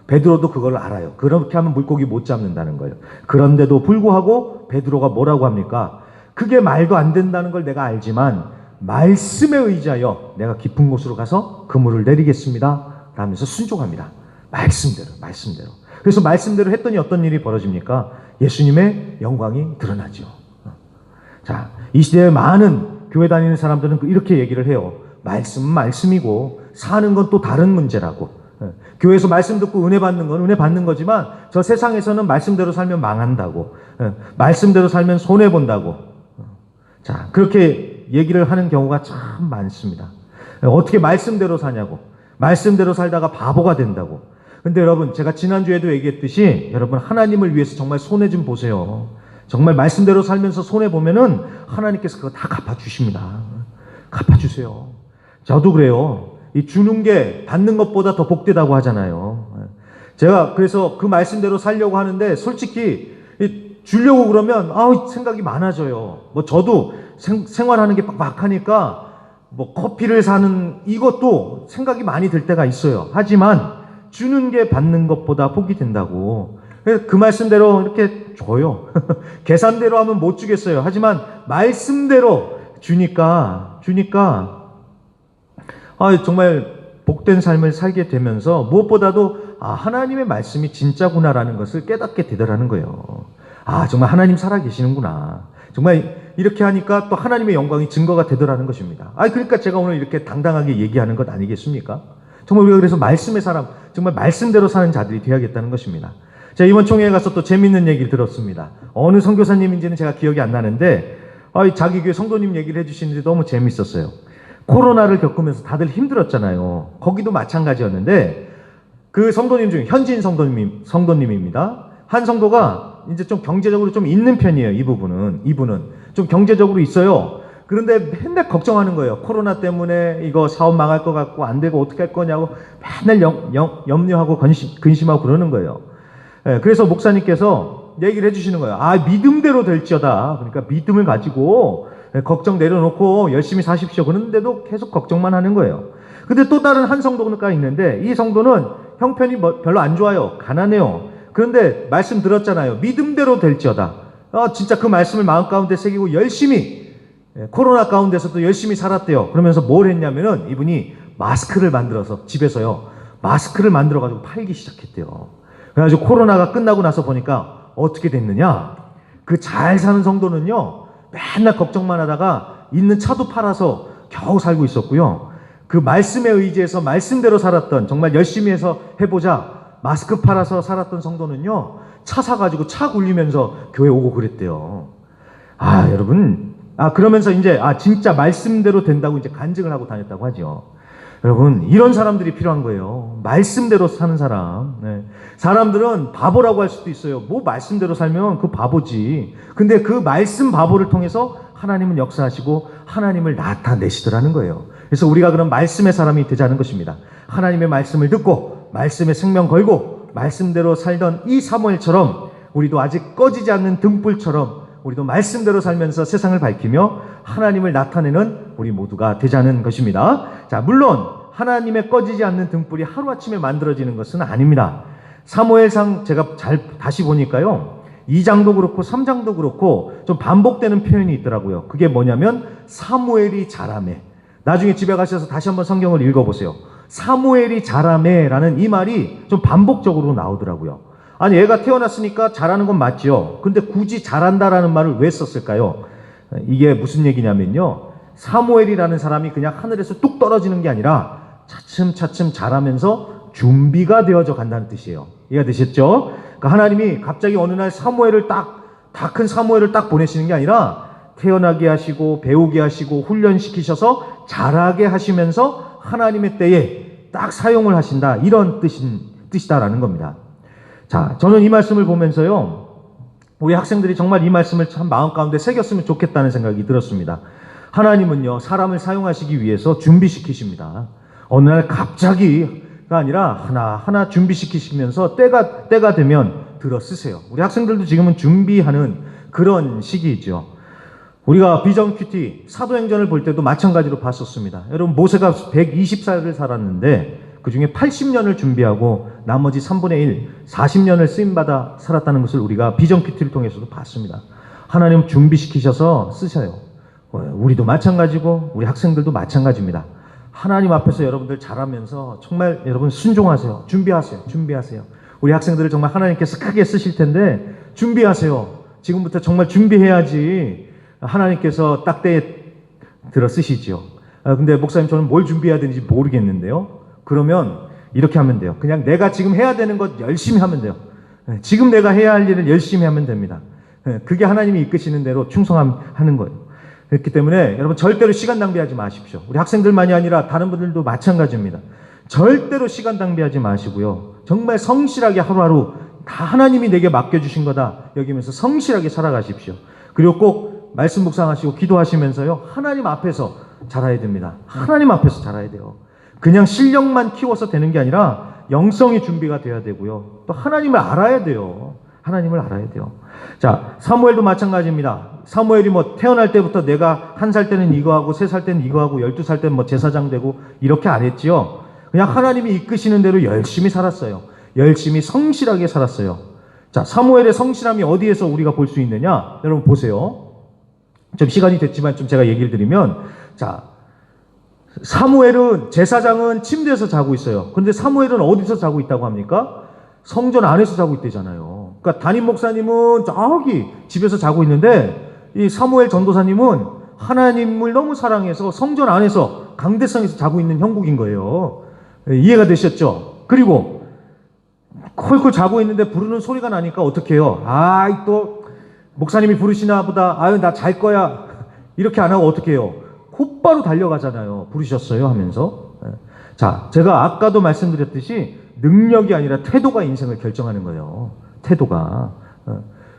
베드로도 그걸 알아요. 그렇게 하면 물고기 못 잡는다는 거예요. 그런데도 불구하고 베드로가 뭐라고 합니까? 그게 말도 안 된다는 걸 내가 알지만 말씀에 의지하여 내가 깊은 곳으로 가서 그물을 내리겠습니다 라면서 순종합니다. 말씀대로. 그래서 말씀대로 했더니 어떤 일이 벌어집니까? 예수님의 영광이 드러나죠. 자, 이 시대에 많은 교회 다니는 사람들은 이렇게 얘기를 해요. 말씀은 말씀이고 사는 건 또 다른 문제라고. 교회에서 말씀 듣고 은혜 받는 건 은혜 받는 거지만 저 세상에서는 말씀대로 살면 망한다고. 말씀대로 살면 손해본다고. 자, 그렇게 얘기를 하는 경우가 참 많습니다. 어떻게 말씀대로 사냐고. 말씀대로 살다가 바보가 된다고. 근데 여러분, 제가 지난주에도 얘기했듯이 여러분, 하나님을 위해서 정말 손해 좀 보세요. 정말 말씀대로 살면서 손해보면은 하나님께서 그거 다 갚아주십니다. 갚아주세요. 저도 그래요. 이 주는 게 받는 것보다 더 복되다고 하잖아요. 제가 그래서 그 말씀대로 살려고 하는데 솔직히 주려고 그러면 생각이 많아져요. 저도 생활하는 게 빡빡하니까 커피를 사는 이것도 생각이 많이 들 때가 있어요. 하지만 주는 게 받는 것보다 복이 된다고. 그 말씀대로 이렇게 줘요. 계산대로 하면 못 주겠어요. 하지만 말씀대로 주니까 정말 복된 삶을 살게 되면서 무엇보다도 하나님의 말씀이 진짜구나라는 것을 깨닫게 되더라는 거예요. 정말 하나님 살아계시는구나. 정말 이렇게 하니까 또 하나님의 영광이 증거가 되더라는 것입니다. 그러니까 제가 오늘 이렇게 당당하게 얘기하는 것 아니겠습니까? 정말 우리가 그래서 말씀의 사람, 정말 말씀대로 사는 자들이 되어야겠다는 것입니다. 제가 이번 총회에 가서 또 재밌는 얘기를 들었습니다. 어느 선교사님인지는 제가 기억이 안 나는데 자기 교회 성도님 얘기를 해주시는데 너무 재밌었어요. 코로나를 겪으면서 다들 힘들었잖아요. 거기도 마찬가지였는데 그 성도님 중에 현지인 성도님입니다. 한 성도가 이제 좀 경제적으로 좀 있는 편이에요. 이분은 좀 경제적으로 있어요. 그런데 맨날 걱정하는 거예요. 코로나 때문에 이거 사업 망할 것 같고 안 되고 어떻게 할 거냐고 맨날 염려하고 근심하고 그러는 거예요. 그래서 목사님께서 얘기를 해주시는 거예요. 믿음대로 될지어다. 그러니까 믿음을 가지고 걱정 내려놓고 열심히 사십시오. 그런데도 계속 걱정만 하는 거예요. 근데 또 다른 한 성도가 있는데 이 성도는 형편이 별로 안 좋아요. 가난해요. 그런데 말씀 들었잖아요. 믿음대로 될지어다. 진짜 그 말씀을 마음 가운데 새기고 열심히 코로나 가운데서도 열심히 살았대요. 그러면서 뭘 했냐면은 이분이 마스크를 만들어서 집에서요. 마스크를 만들어 가지고 팔기 시작했대요. 그래가지고 코로나가 끝나고 나서 보니까 어떻게 됐느냐? 그 잘 사는 성도는요. 맨날 걱정만 하다가 있는 차도 팔아서 겨우 살고 있었고요. 그 말씀에 의지해서 말씀대로 살았던 정말 열심히 해서 해보자 마스크 팔아서 살았던 성도는요. 차 사가지고 차 굴리면서 교회 오고 그랬대요. 여러분 그러면서 이제 진짜 말씀대로 된다고 이제 간증을 하고 다녔다고 하죠. 여러분 이런 사람들이 필요한 거예요. 말씀대로 사는 사람. 사람들은 바보라고 할 수도 있어요. 뭐 말씀대로 살면 그 바보지. 근데 그 말씀 바보를 통해서 하나님은 역사하시고 하나님을 나타내시더라는 거예요. 그래서 우리가 그런 말씀의 사람이 되자는 것입니다. 하나님의 말씀을 듣고 말씀에 생명 걸고 말씀대로 살던 이 사무엘처럼 우리도 아직 꺼지지 않는 등불처럼 우리도 말씀대로 살면서 세상을 밝히며 하나님을 나타내는 우리 모두가 되자는 것입니다. 자, 물론 하나님의 꺼지지 않는 등불이 하루아침에 만들어지는 것은 아닙니다. 사무엘상 제가 다시 보니까요. 2장도 그렇고 3장도 그렇고 좀 반복되는 표현이 있더라고요. 그게 뭐냐면 사무엘이 자라매. 나중에 집에 가셔서 다시 한번 성경을 읽어보세요. 사무엘이 자라매라는 이 말이 좀 반복적으로 나오더라고요. 아니 애가 태어났으니까 자라는 건 맞죠. 근데 굳이 자란다라는 말을 왜 썼을까요? 이게 무슨 얘기냐면요. 사무엘이라는 사람이 그냥 하늘에서 뚝 떨어지는 게 아니라 차츰차츰 자라면서 준비가 되어져 간다는 뜻이에요. 이해가 되셨죠? 그러니까 하나님이 갑자기 어느 날 사무엘을 다 큰 사무엘을 딱 보내시는 게 아니라 태어나게 하시고 배우게 하시고 훈련시키셔서 자라게 하시면서 하나님의 때에 딱 사용을 하신다. 이런 뜻이다라는 겁니다. 자, 저는 이 말씀을 보면서요. 우리 학생들이 정말 이 말씀을 참 마음 가운데 새겼으면 좋겠다는 생각이 들었습니다. 하나님은요. 사람을 사용하시기 위해서 준비시키십니다. 어느 날 갑자기가 아니라 하나하나 준비시키시면서 때가 되면 들어 쓰세요. 우리 학생들도 지금은 준비하는 그런 시기이죠. 우리가 비전 큐티 사도행전을 볼 때도 마찬가지로 봤었습니다. 여러분 모세가 120살을 살았는데 그 중에 80년을 준비하고 나머지 3분의 1, 40년을 쓰임받아 살았다는 것을 우리가 비전 큐티를 통해서도 봤습니다. 하나님 준비시키셔서 쓰셔요. 우리도 마찬가지고 우리 학생들도 마찬가지입니다. 하나님 앞에서 여러분들 자라면서 정말 여러분 순종하세요. 준비하세요. 우리 학생들을 정말 하나님께서 크게 쓰실 텐데 준비하세요. 지금부터 정말 준비해야지 하나님께서 딱 때에 들어 쓰시죠. 근데 목사님 저는 뭘 준비해야 되는지 모르겠는데요. 그러면 이렇게 하면 돼요. 그냥 내가 지금 해야 되는 것 열심히 하면 돼요. 지금 내가 해야 할 일을 열심히 하면 됩니다. 그게 하나님이 이끄시는 대로 충성하는 거예요. 그렇기 때문에 여러분 절대로 시간 낭비하지 마십시오. 우리 학생들만이 아니라 다른 분들도 마찬가지입니다. 절대로 시간 낭비하지 마시고요. 정말 성실하게 하루하루 다 하나님이 내게 맡겨주신 거다 여기면서 성실하게 살아가십시오. 그리고 꼭 말씀 묵상하시고 기도하시면서요. 하나님 앞에서 자라야 됩니다. 하나님 앞에서 자라야 돼요. 그냥 실력만 키워서 되는 게 아니라 영성이 준비가 돼야 되고요. 또 하나님을 알아야 돼요. 자, 사무엘도 마찬가지입니다. 사무엘이 태어날 때부터 내가 1살 때는 이거 하고 3살 때는 이거 하고 12살 때는 제사장 되고 이렇게 안 했지요. 그냥 하나님이 이끄시는 대로 열심히 살았어요. 열심히 성실하게 살았어요. 자, 사무엘의 성실함이 어디에서 우리가 볼 수 있느냐? 여러분 보세요. 좀 시간이 됐지만 좀 제가 얘기를 드리면, 자, 사무엘은 제사장은 침대에서 자고 있어요. 그런데 사무엘은 어디서 자고 있다고 합니까? 성전 안에서 자고 있대잖아요. 그러니까 담임 목사님은 저기 집에서 자고 있는데 이 사무엘 전도사님은 하나님을 너무 사랑해서 성전 안에서 강대상에서 자고 있는 형국인 거예요. 이해가 되셨죠? 그리고 콜콜 자고 있는데 부르는 소리가 나니까 어떡해요? 또 목사님이 부르시나 보다. 나 잘 거야. 이렇게 안 하고 어떻게 해요? 곧바로 달려가잖아요. 부르셨어요 하면서. 자, 제가 아까도 말씀드렸듯이 능력이 아니라 태도가 인생을 결정하는 거예요. 태도가.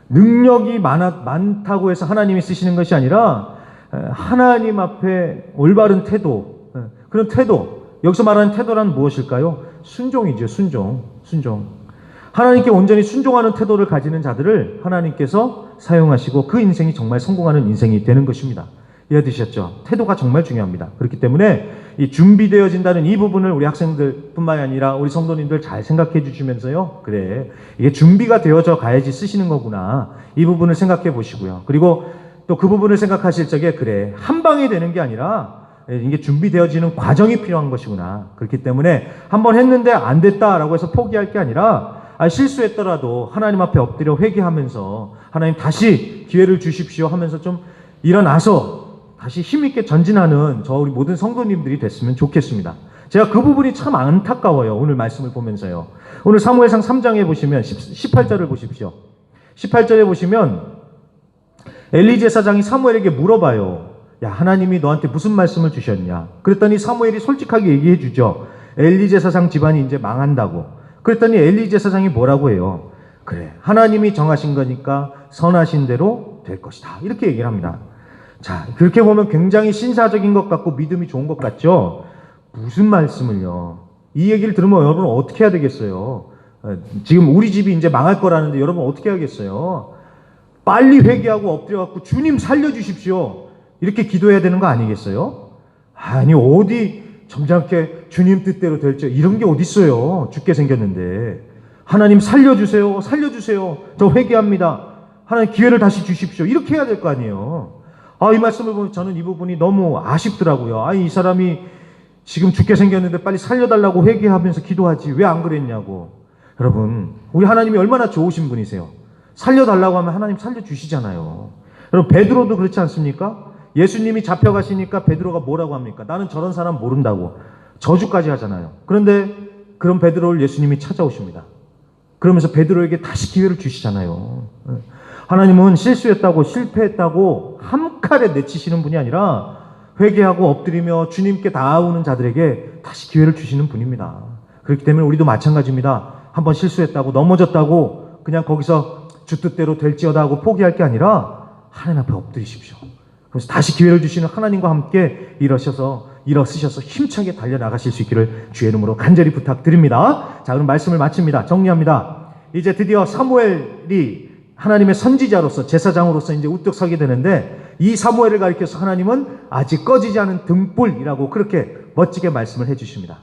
능력이 많다고 해서 하나님이 쓰시는 것이 아니라 하나님 앞에 올바른 태도, 그런 태도, 여기서 말하는 태도란 무엇일까요? 순종이죠. 순종. 하나님께 온전히 순종하는 태도를 가지는 자들을 하나님께서 사용하시고 그 인생이 정말 성공하는 인생이 되는 것입니다. 이해되셨죠? 태도가 정말 중요합니다. 그렇기 때문에 이 준비되어진다는 이 부분을 우리 학생들뿐만이 아니라 우리 성도님들 잘 생각해 주시면서요. 그래, 이게 준비가 되어져 가야지 쓰시는 거구나. 이 부분을 생각해 보시고요. 그리고 또 그 부분을 생각하실 적에 그래, 한 방에 되는 게 아니라 이게 준비되어지는 과정이 필요한 것이구나. 그렇기 때문에 한번 했는데 안 됐다라고 해서 포기할 게 아니라 실수했더라도 하나님 앞에 엎드려 회개하면서 하나님 다시 기회를 주십시오 하면서 좀 일어나서 다시 힘있게 전진하는 우리 모든 성도님들이 됐으면 좋겠습니다. 제가 그 부분이 참 안타까워요. 오늘 말씀을 보면서요. 오늘 사무엘상 3장에 보시면 18절을 보십시오. 18절에 보시면 엘리 제사장이 사무엘에게 물어봐요. 야, 하나님이 너한테 무슨 말씀을 주셨냐? 그랬더니 사무엘이 솔직하게 얘기해 주죠. 엘리 제사장 집안이 이제 망한다고. 그랬더니 엘리 제사장이 뭐라고 해요? 그래, 하나님이 정하신 거니까 선하신 대로 될 것이다. 이렇게 얘기를 합니다. 자, 그렇게 보면 굉장히 신사적인 것 같고 믿음이 좋은 것 같죠? 무슨 말씀을요? 이 얘기를 들으면 여러분 어떻게 해야 되겠어요? 지금 우리 집이 이제 망할 거라는데 여러분 어떻게 하겠어요? 빨리 회개하고 엎드려갖고 주님 살려주십시오. 이렇게 기도해야 되는 거 아니겠어요? 아니, 어디 점잖게 주님 뜻대로 될지 이런 게 어딨어요. 죽게 생겼는데. 하나님 살려주세요. 저 회개합니다. 하나님 기회를 다시 주십시오. 이렇게 해야 될 거 아니에요. 이 말씀을 보면 저는 이 부분이 너무 아쉽더라고요. 이 사람이 지금 죽게 생겼는데 빨리 살려달라고 회개하면서 기도하지 왜 안 그랬냐고. 여러분, 우리 하나님이 얼마나 좋으신 분이세요. 살려달라고 하면 하나님 살려주시잖아요. 여러분, 베드로도 그렇지 않습니까? 예수님이 잡혀가시니까 베드로가 뭐라고 합니까? 나는 저런 사람 모른다고 저주까지 하잖아요. 그런데 그런 베드로를 예수님이 찾아오십니다. 그러면서 베드로에게 다시 기회를 주시잖아요. 하나님은 실수했다고 실패했다고 한 칼에 내치시는 분이 아니라 회개하고 엎드리며 주님께 나아오는 자들에게 다시 기회를 주시는 분입니다. 그렇기 때문에 우리도 마찬가지입니다. 한번 실수했다고 넘어졌다고 그냥 거기서 주 뜻대로 될지어다 하고 포기할 게 아니라 하나님 앞에 엎드리십시오. 그래서 다시 기회를 주시는 하나님과 함께 일어서셔서 힘차게 달려나가실 수 있기를 주의 이름으로 간절히 부탁드립니다. 자, 그럼 말씀을 마칩니다. 정리합니다. 이제 드디어 사무엘이 하나님의 선지자로서 제사장으로서 이제 우뚝 서게 되는데 이 사무엘을 가리켜서 하나님은 아직 꺼지지 않은 등불이라고 그렇게 멋지게 말씀을 해주십니다.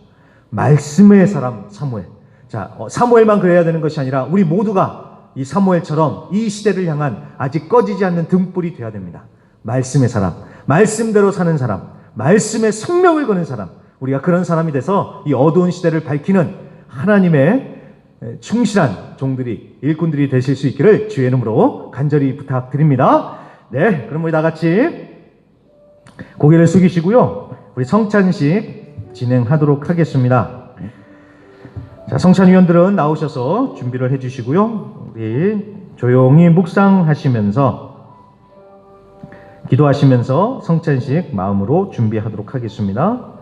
말씀의 사람 사무엘. 자, 사무엘만 그래야 되는 것이 아니라 우리 모두가 이 사무엘처럼 이 시대를 향한 아직 꺼지지 않는 등불이 되어야 됩니다. 말씀의 사람, 말씀대로 사는 사람, 말씀의 생명을 거는 사람, 우리가 그런 사람이 돼서 이 어두운 시대를 밝히는 하나님의 충실한 종들이, 일꾼들이 되실 수 있기를 주의 이름으로 간절히 부탁드립니다. 네, 그럼 우리 다 같이 고개를 숙이시고요. 우리 성찬식 진행하도록 하겠습니다. 자, 성찬위원들은 나오셔서 준비를 해주시고요. 우리 조용히 묵상하시면서 기도하시면서 성찬식 마음으로 준비하도록 하겠습니다.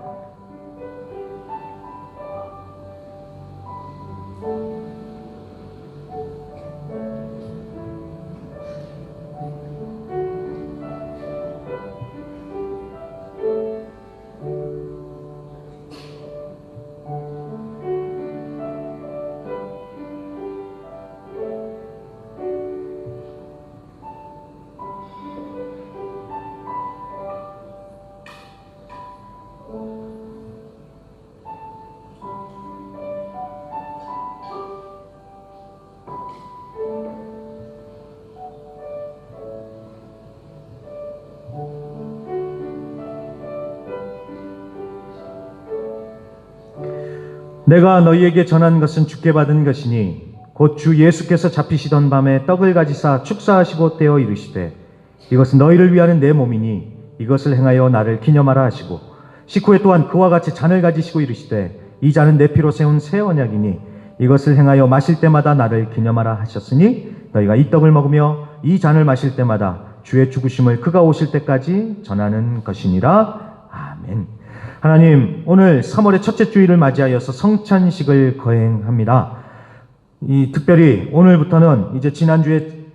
내가 너희에게 전한 것은 주께 받은 것이니 곧 주 예수께서 잡히시던 밤에 떡을 가지사 축사하시고 떼어 이르시되 이것은 너희를 위하는 내 몸이니 이것을 행하여 나를 기념하라 하시고 식후에 또한 그와 같이 잔을 가지시고 이르시되 이 잔은 내 피로 세운 새 언약이니 이것을 행하여 마실 때마다 나를 기념하라 하셨으니 너희가 이 떡을 먹으며 이 잔을 마실 때마다 주의 죽으심을 그가 오실 때까지 전하는 것이니라. 아멘. 하나님, 오늘 3월의 첫째 주일을 맞이하여서 성찬식을 거행합니다. 특별히 오늘부터는 이제 지난주에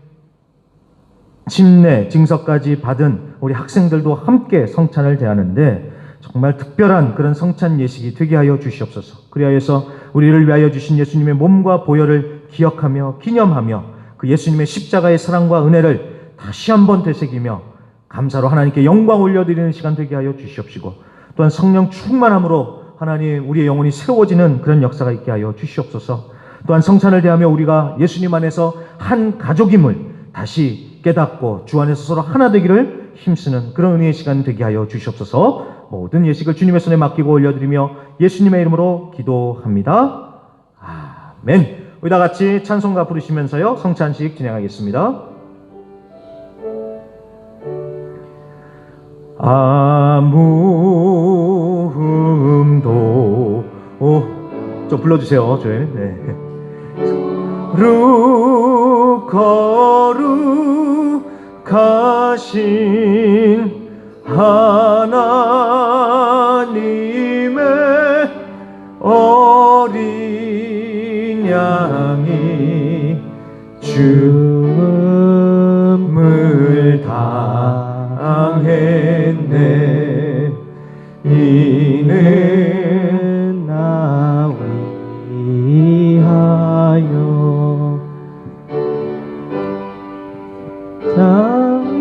침례, 징서까지 받은 우리 학생들도 함께 성찬을 대하는데 정말 특별한 그런 성찬 예식이 되게 하여 주시옵소서. 그리하여서 우리를 위하여 주신 예수님의 몸과 보혈을 기억하며 기념하며 그 예수님의 십자가의 사랑과 은혜를 다시 한번 되새기며 감사로 하나님께 영광 올려드리는 시간 되게 하여 주시옵시고, 또한 성령 충만함으로 하나님 우리의 영혼이 새로워지는 그런 역사가 있게 하여 주시옵소서. 또한 성찬을 대하며 우리가 예수님 안에서 한 가족임을 다시 깨닫고 주 안에서 서로 하나 되기를 힘쓰는 그런 은혜의 시간 되게 하여 주시옵소서. 모든 예식을 주님의 손에 맡기고 올려드리며 예수님의 이름으로 기도합니다. 아멘. 우리 다 같이 찬송가 부르시면서요 성찬식 진행하겠습니다. 아무 흠도 좀 불러주세요. 저희 거룩하신 하나님의 어린 양이 죽음을 당했네. 이는 나 위하여 장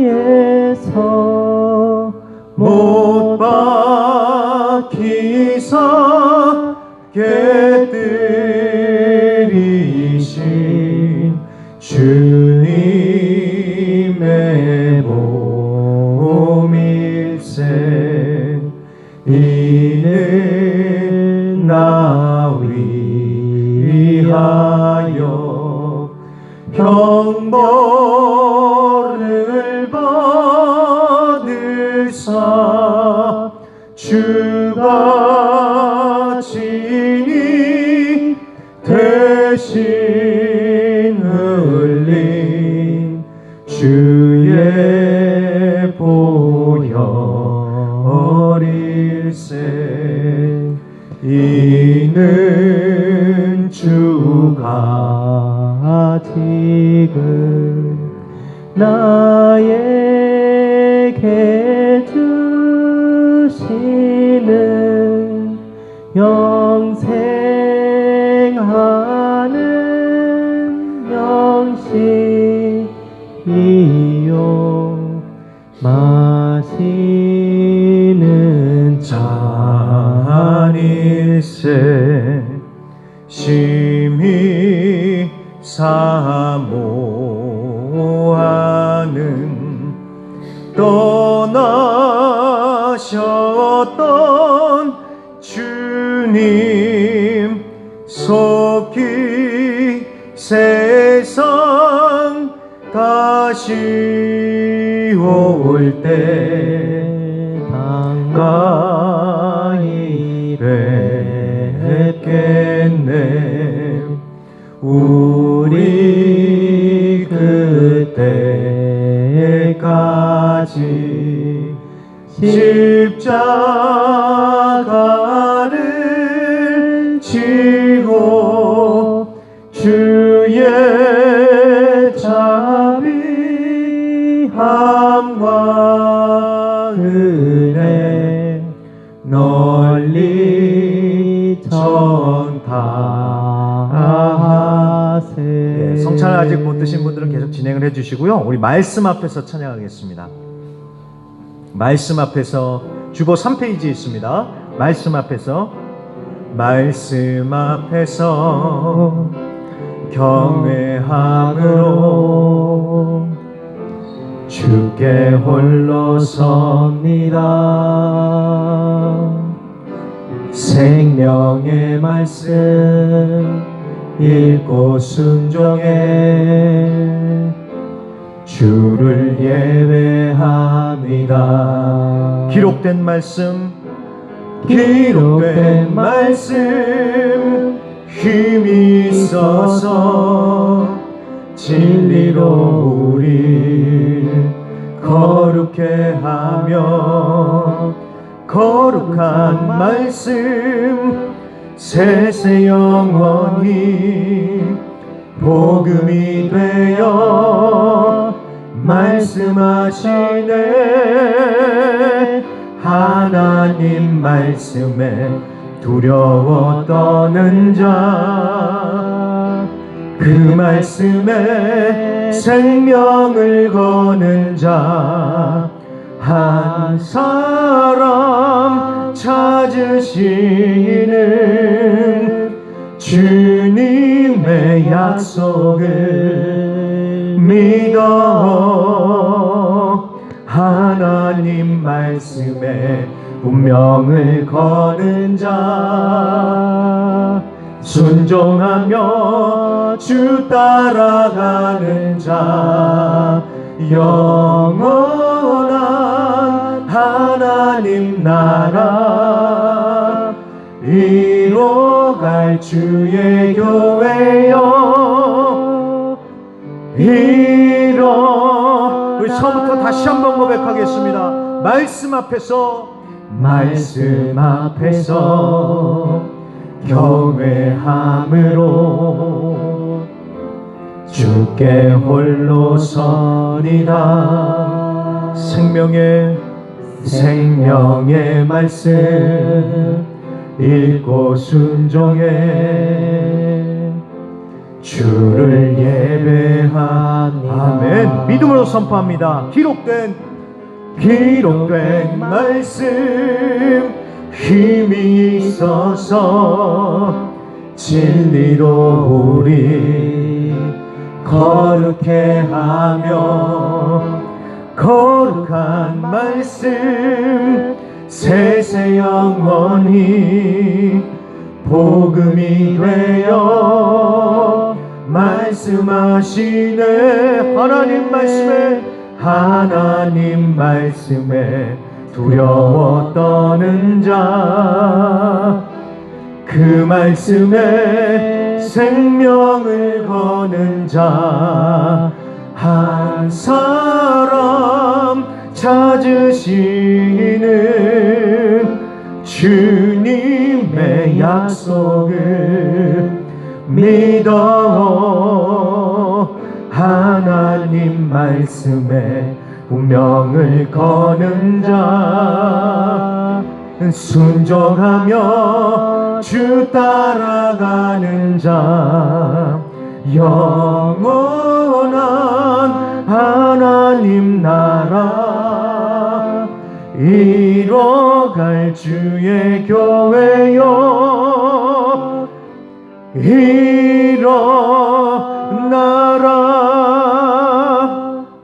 위에서 못 박히사 깨뜨리신 주님의 몸일세. 이는 나 위하여 형벌을 받으사 주가 진이 대신 흘린 주의 보혈일세. 이는 주가 지금 나에게 주시는 영생하는 영식이요 마시는 잔일세. 심히 사모하는 떠나셨던 주님 속히 세상 다시 올 때 반가이 뵙겠네. 우리 그때까지 십자가를 지고 주의 자비함과 은혜 널리 전파하세. 성찬을 아직 못 드신 분들은 계속 진행을 해주시고요. 우리 말씀 앞에서 찬양하겠습니다. 말씀 앞에서 주보 3페이지에 있습니다. 말씀 앞에서 경외함으로 주께 홀로 섭니다. 생명의 말씀 읽고 순종해 주를 예배합니다. 기록된 말씀 힘이 있어서 진리로 우리 거룩해 하며 거룩한 말씀 세세 영원히 복음이 되어 말씀하시네. 하나님 말씀에 두려워 떠는 자, 그 말씀에 생명을 거는 자, 한 사람 찾으시는 주님의 약속을 믿어 하나님 말씀에 운명을 거는 자, 순종하며 주 따라가는 자, 영원한 하나님 나라 이뤄갈 주의 교회여 우리 처음부터 다시 한번 고백하겠습니다. 말씀 앞에서 경외함으로 주께 홀로 서리라. 생명의 말씀 읽고 순종해 주를 예배하니. 아멘. 믿음으로 선포합니다. 기록된 말씀 힘이 있어서 진리로 우리 거룩해 하며 거룩한 말씀 세세 영원히 복음이 되어 말씀하시네. 하나님 말씀에 두려워 떠는 자, 그 말씀에 생명을 거는 자, 한 사람 찾으시는 주님의 약속을 믿어 하나님 말씀에 운명을 거는 자, 순종하며 주 따라가는 자, 영원한 하나님 나라 이뤄갈 주의 교회여 일어나라.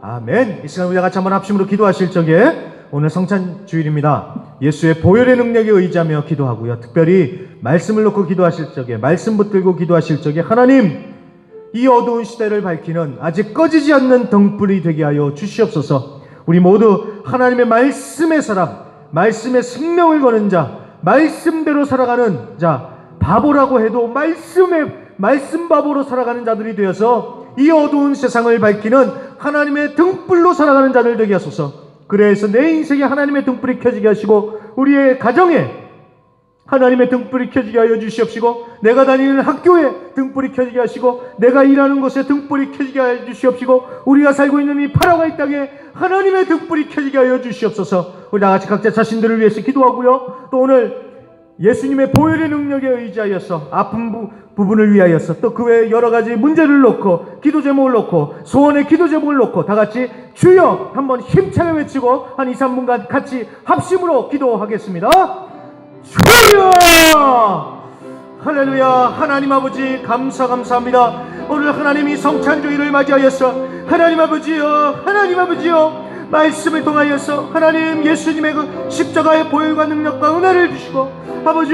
아멘. 이 시간 우리 같이 한번 합심으로 기도하실 적에 오늘 성찬 주일입니다. 예수의 보혈의 능력에 의지하며 기도하고요. 특별히 말씀을 놓고 기도하실 적에, 말씀 붙들고 기도하실 적에 하나님, 이 어두운 시대를 밝히는 아직 꺼지지 않는 등불이 되게 하여 주시옵소서. 우리 모두 하나님의 말씀의 사람, 말씀의 생명을 거는 자, 말씀대로 살아가는 자, 바보라고 해도 말씀 바보로 살아가는 자들이 되어서 이 어두운 세상을 밝히는 하나님의 등불로 살아가는 자들 되게 하소서. 그래서 내 인생에 하나님의 등불이 켜지게 하시고, 우리의 가정에 하나님의 등불이 켜지게 하여 주시옵시고, 내가 다니는 학교에 등불이 켜지게 하시고, 내가 일하는 곳에 등불이 켜지게 하여 주시옵시고, 우리가 살고 있는 이 파라과이 땅에 하나님의 등불이 켜지게 하여 주시옵소서. 우리 다같이 각자 자신들을 위해서 기도하고요, 또 오늘 예수님의 보혈의 능력에 의지하여서 아픈 부분을 위하여서, 또 그 외에 여러 가지 문제를 놓고, 기도 제목을 놓고, 소원의 기도 제목을 놓고 다같이 주여 한번 힘차게 외치고 한 2, 3분간 같이 합심으로 기도하겠습니다. 주여! 할렐루야. 하나님 아버지 감사합니다. 오늘 하나님이 성찬주의를 맞이하여서 하나님 아버지여 말씀을 통하여서 하나님 예수님의 그 십자가의 보혈과 능력과 은혜를 주시고, 아버지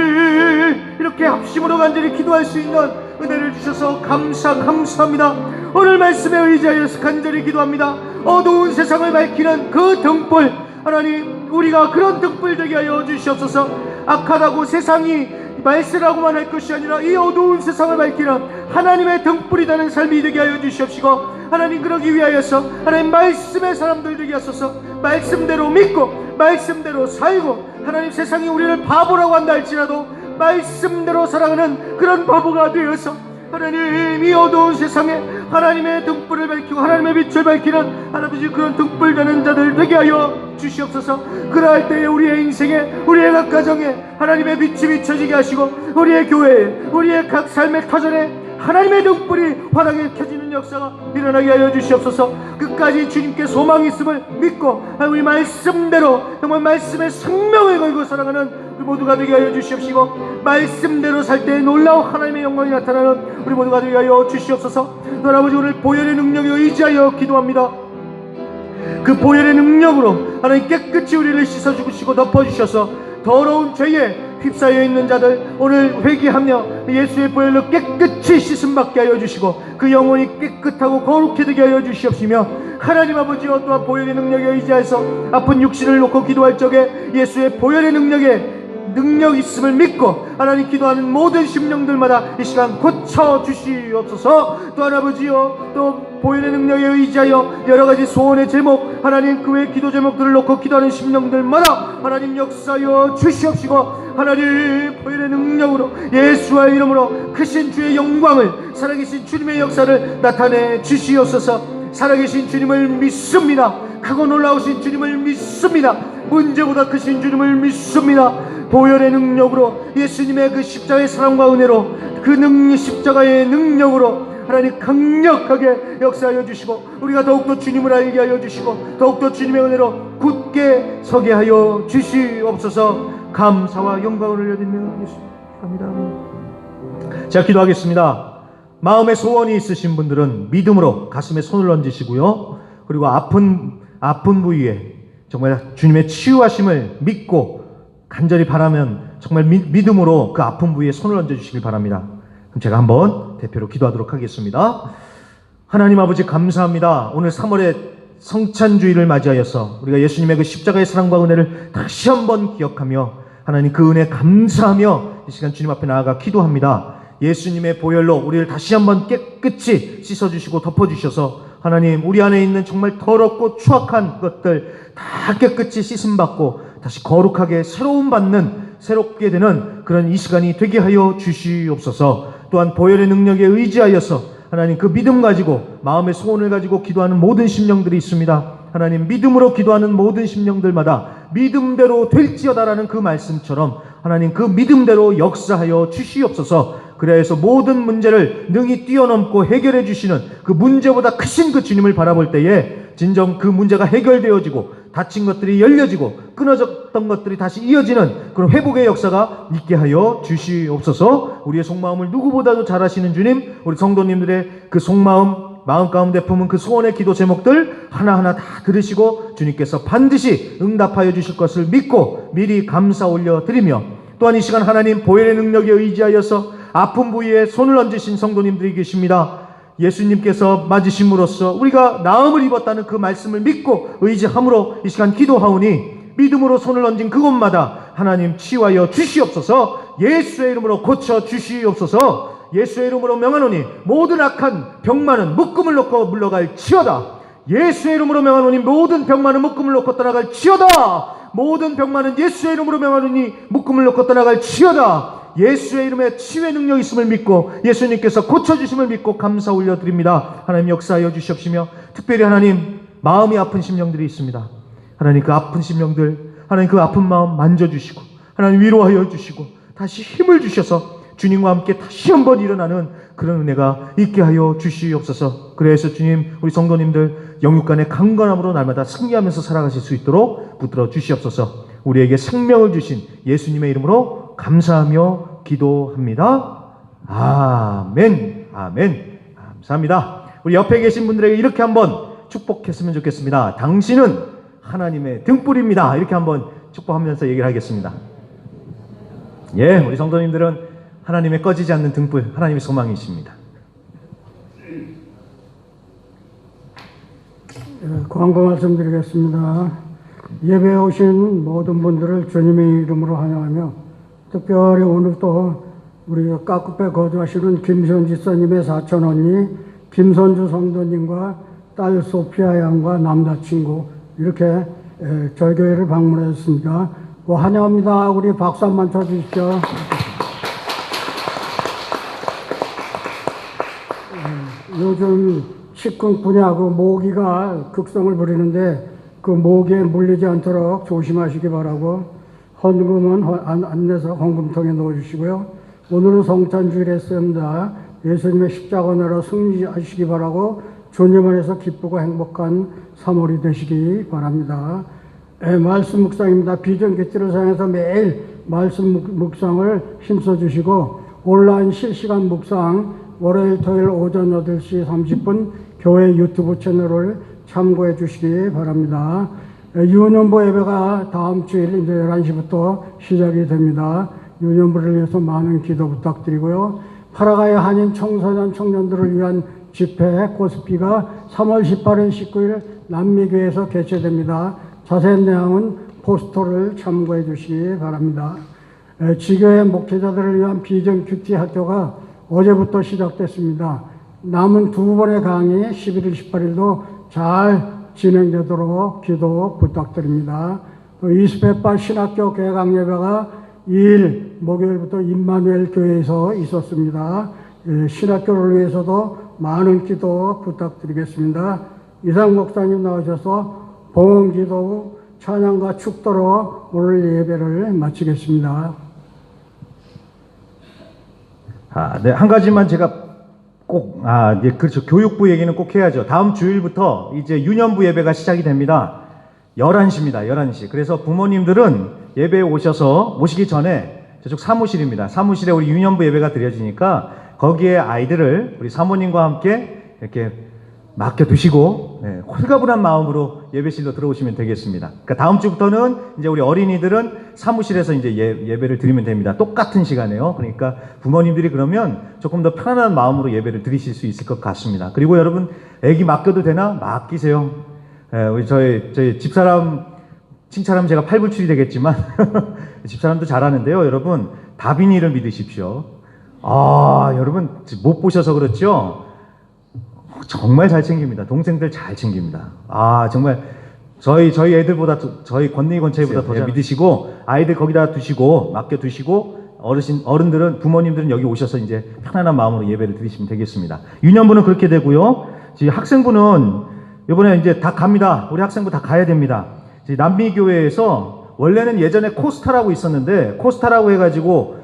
이렇게 합심으로 간절히 기도할 수 있는 은혜를 주셔서 감사합니다. 오늘 말씀에 의지하여서 간절히 기도합니다. 어두운 세상을 밝히는 그 등불, 하나님 우리가 그런 등불 되게 하여 주시옵소서. 악하다고 세상이 말세라고만 할 것이 아니라 이 어두운 세상을 밝히는 하나님의 등불이 되는 삶이 되게 하여 주시옵시고, 하나님 그러기 위하여서 하나님 말씀의 사람들 되게 하소서. 말씀대로 믿고 말씀대로 살고, 하나님 세상이 우리를 바보라고 한다 할지라도 말씀대로 살아가는 그런 바보가 되어서 하나님 이 어두운 세상에 하나님의 등불을 밝히고 하나님의 빛을 밝히는 하나님 그런 등불 되는 자들 되게 하여 주시옵소서. 그러할 때에 우리의 인생에, 우리의 각 가정에 하나님의 빛이 비춰지게 하시고, 우리의 교회에, 우리의 각 삶의 터전에 하나님의 등불이 환하게 켜지는 역사가 일어나게 하여 주시옵소서. 끝까지 주님께 소망이 있음을 믿고 우리 말씀대로 정말 말씀의 생명을 걸고 살아가는 우리 모두가 되게 하여 주시옵시고, 말씀대로 살 때 놀라운 하나님의 영광이 나타나는 우리 모두가 되게 하여 주시옵소서. 또 아버지, 오늘 보혈의 능력에 의지하여 기도합니다. 그 보혈의 능력으로 하나님 깨끗이 우리를 씻어주시고 덮어주셔서 더러운 죄에 휩싸여 있는 자들 오늘 회개하며 예수의 보혈로 깨끗이 씻음받게 하여 주시고, 그 영혼이 깨끗하고 거룩히 되게 하여 주시옵시며, 하나님 아버지여 또한 보혈의 능력에 의지해서 아픈 육신을 놓고 기도할 적에 예수의 보혈의 능력 있음을 믿고 하나님 기도하는 모든 심령들마다 이 시간 고쳐 주시옵소서. 또한 아버지여, 또 보혈의 능력에 의지하여 여러가지 소원의 제목, 하나님 그 외 기도 제목들을 놓고 기도하는 심령들마다 하나님 역사여 주시옵시고, 하나님 보혈의 능력으로 예수의 이름으로 크신 주의 영광을, 살아계신 주님의 역사를 나타내 주시옵소서. 살아계신 주님을 믿습니다. 크고 놀라우신 주님을 믿습니다. 문제보다 크신 주님을 믿습니다. 보혈의 능력으로, 예수님의 그 십자가의 사랑과 은혜로, 그 십자가의 능력으로 하나님 강력하게 역사하여 주시고, 우리가 더욱더 주님을 알게 하여 주시고 더욱더 주님의 은혜로 굳게 서게 하여 주시옵소서. 감사와 영광을 올려드리며 예수 감사합니다. 제가 기도하겠습니다. 마음에 소원이 있으신 분들은 믿음으로 가슴에 손을 얹으시고요, 그리고 아픈 부위에 정말 주님의 치유하심을 믿고 간절히 바라면 정말 믿음으로 그 아픈 부위에 손을 얹어주시길 바랍니다. 그럼 제가 한번 대표로 기도하도록 하겠습니다. 하나님 아버지 감사합니다. 오늘 3월의 성찬주의를 맞이하여서 우리가 예수님의 그 십자가의 사랑과 은혜를 다시 한번 기억하며 하나님 그 은혜 감사하며 이 시간 주님 앞에 나아가 기도합니다. 예수님의 보혈로 우리를 다시 한번 깨끗이 씻어주시고 덮어주셔서 하나님 우리 안에 있는 정말 더럽고 추악한 것들 다 깨끗이 씻음받고 다시 거룩하게 새롭게 되는 그런 이 시간이 되게 하여 주시옵소서. 또한 보혈의 능력에 의지하여서 하나님 그 믿음 가지고 마음의 소원을 가지고 기도하는 모든 심령들이 있습니다. 하나님 믿음으로 기도하는 모든 심령들마다 믿음대로 될지어다라는 그 말씀처럼 하나님 그 믿음대로 역사하여 주시옵소서. 그래서 모든 문제를 능히 뛰어넘고 해결해 주시는 그 문제보다 크신 그 주님을 바라볼 때에 진정 그 문제가 해결되어지고 닫힌 것들이 열려지고 끊어졌던 것들이 다시 이어지는 그런 회복의 역사가 있게 하여 주시옵소서. 우리의 속마음을 누구보다도 잘 아시는 주님, 우리 성도님들의 그 속마음, 마음 가운데 품은 그 소원의 기도 제목들 하나하나 다 들으시고 주님께서 반드시 응답하여 주실 것을 믿고 미리 감사 올려드리며, 또한 이 시간 하나님 보혈의 능력에 의지하여서 아픈 부위에 손을 얹으신 성도님들이 계십니다. 예수님께서 맞으심으로써 우리가 나음을 입었다는 그 말씀을 믿고 의지함으로 이 시간 기도하오니 믿음으로 손을 얹은 그곳마다 하나님 치유하여 주시옵소서. 예수의 이름으로 고쳐 주시옵소서. 예수의 이름으로 명하노니 모든 악한 병만은 묶음을 놓고 물러갈 치어다. 예수의 이름으로 명하노니 모든 병만은 묶음을 놓고 떠나갈 치어다. 모든 병만은 예수의 이름으로 명하노니 묶음을 놓고 떠나갈 치어다. 예수의 이름에 치유의 능력이 있음을 믿고 예수님께서 고쳐주심을 믿고 감사 올려드립니다. 하나님 역사하여 주시옵시며, 특별히 하나님 마음이 아픈 심령들이 있습니다. 하나님 그 아픈 심령들, 하나님 그 아픈 마음 만져주시고 하나님 위로하여 주시고 다시 힘을 주셔서 주님과 함께 다시 한번 일어나는 그런 은혜가 있게 하여 주시옵소서. 그래서 주님, 우리 성도님들 영육간의 강건함으로 날마다 승리하면서 살아가실 수 있도록 붙들어 주시옵소서. 우리에게 생명을 주신 예수님의 이름으로 감사하며 기도합니다. 아멘. 아멘. 감사합니다. 우리 옆에 계신 분들에게 이렇게 한번 축복했으면 좋겠습니다. 당신은 하나님의 등불입니다. 이렇게 한번 축복하면서 얘기를 하겠습니다. 예, 우리 성도님들은 하나님의 꺼지지 않는 등불, 하나님의 소망이십니다. 광고 말씀드리겠습니다. 예배에 오신 모든 분들을 주님의 이름으로 환영하며 특별히 오늘 또 우리 까꾸페 거주하시는 김선지 스님의 사촌 언니 김선주 성도님과 딸 소피아 양과 남자친구 이렇게 저희 교회를 방문했습니다. 환영합니다. 우리 박수 한번 쳐주십시오. 요즘 치kungunya하고 모기가 극성을 부리는데 그 모기에 물리지 않도록 조심하시기 바라고 헌금은 안 내서 헌금통에 넣어주시고요. 오늘은 성탄주일이었습니다. 예수님의 십자가로 승리하시기 바라고 주님 안에서 기쁘고 행복한 3월이 되시기 바랍니다. 말씀 묵상입니다. 비전 기틀을 사용해서 매일 말씀 묵상을 힘써주시고 온라인 실시간 묵상 월요일 토요일 오전 8시 30분 교회 유튜브 채널을 참고해 주시기 바랍니다. 유년부 예배가 다음 주일 이제 11시부터 시작이 됩니다. 유년부를 위해서 많은 기도 부탁드리고요. 파라과이 한인 청소년 청년들을 위한 집회 코스피가 3월 18일 19일 남미교회에서 개최됩니다. 자세한 내용은 포스터를 참고해 주시기 바랍니다. 지교회 목회자들을 위한 비전 큐티 학교가 어제부터 시작됐습니다. 남은 2번의 강의 11일 18일도 잘 진행되도록 기도 부탁드립니다. 또 이스페파 신학교 개강 예배가 2일 목요일부터 임마누엘 교회에서 있었습니다. 신학교를 위해서도 많은 기도 부탁드리겠습니다. 이상 목사님 나오셔서 봉헌기도 찬양과 축도로 오늘 예배를 마치겠습니다. 네, 한 가지만 제가 꼭, 네, 그렇죠. 교육부 얘기는 꼭 해야죠. 다음 주일부터 이제 유년부 예배가 시작이 됩니다. 11시입니다. 11시. 그래서 부모님들은 예배에 오시기 전에 저쪽 사무실입니다. 사무실에 우리 유년부 예배가 드려지니까 거기에 아이들을 우리 사모님과 함께 이렇게 맡겨두시고, 네, 홀가분한 마음으로 예배실로 들어오시면 되겠습니다. 그러니까 다음 주부터는 이제 우리 어린이들은 사무실에서 이제 예배를 드리면 됩니다. 똑같은 시간에요. 그러니까 부모님들이 그러면 조금 더 편안한 마음으로 예배를 드리실 수 있을 것 같습니다. 그리고 여러분, 애기 맡겨도 되나? 맡기세요. 우리 저희 집사람 칭찬하면 제가 팔불출이 되겠지만, 집사람도 잘하는데요. 여러분, 다빈이를 믿으십시오. 여러분, 못 보셔서 그렇죠? 정말 잘 챙깁니다. 동생들 잘 챙깁니다. 정말 저희 애들보다 저희 권능이 권차이보다 더 잘 믿으시고 아이들 거기다 두시고 맡겨두시고 어른들은 부모님들은 여기 오셔서 이제 편안한 마음으로 예배를 드리시면 되겠습니다. 유년부는 그렇게 되고요. 지금 학생부는 이번에 이제 다 갑니다. 우리 학생부 다 가야 됩니다. 남미교회에서 원래는 예전에 코스타라고 있었는데 코스타라고 해가지고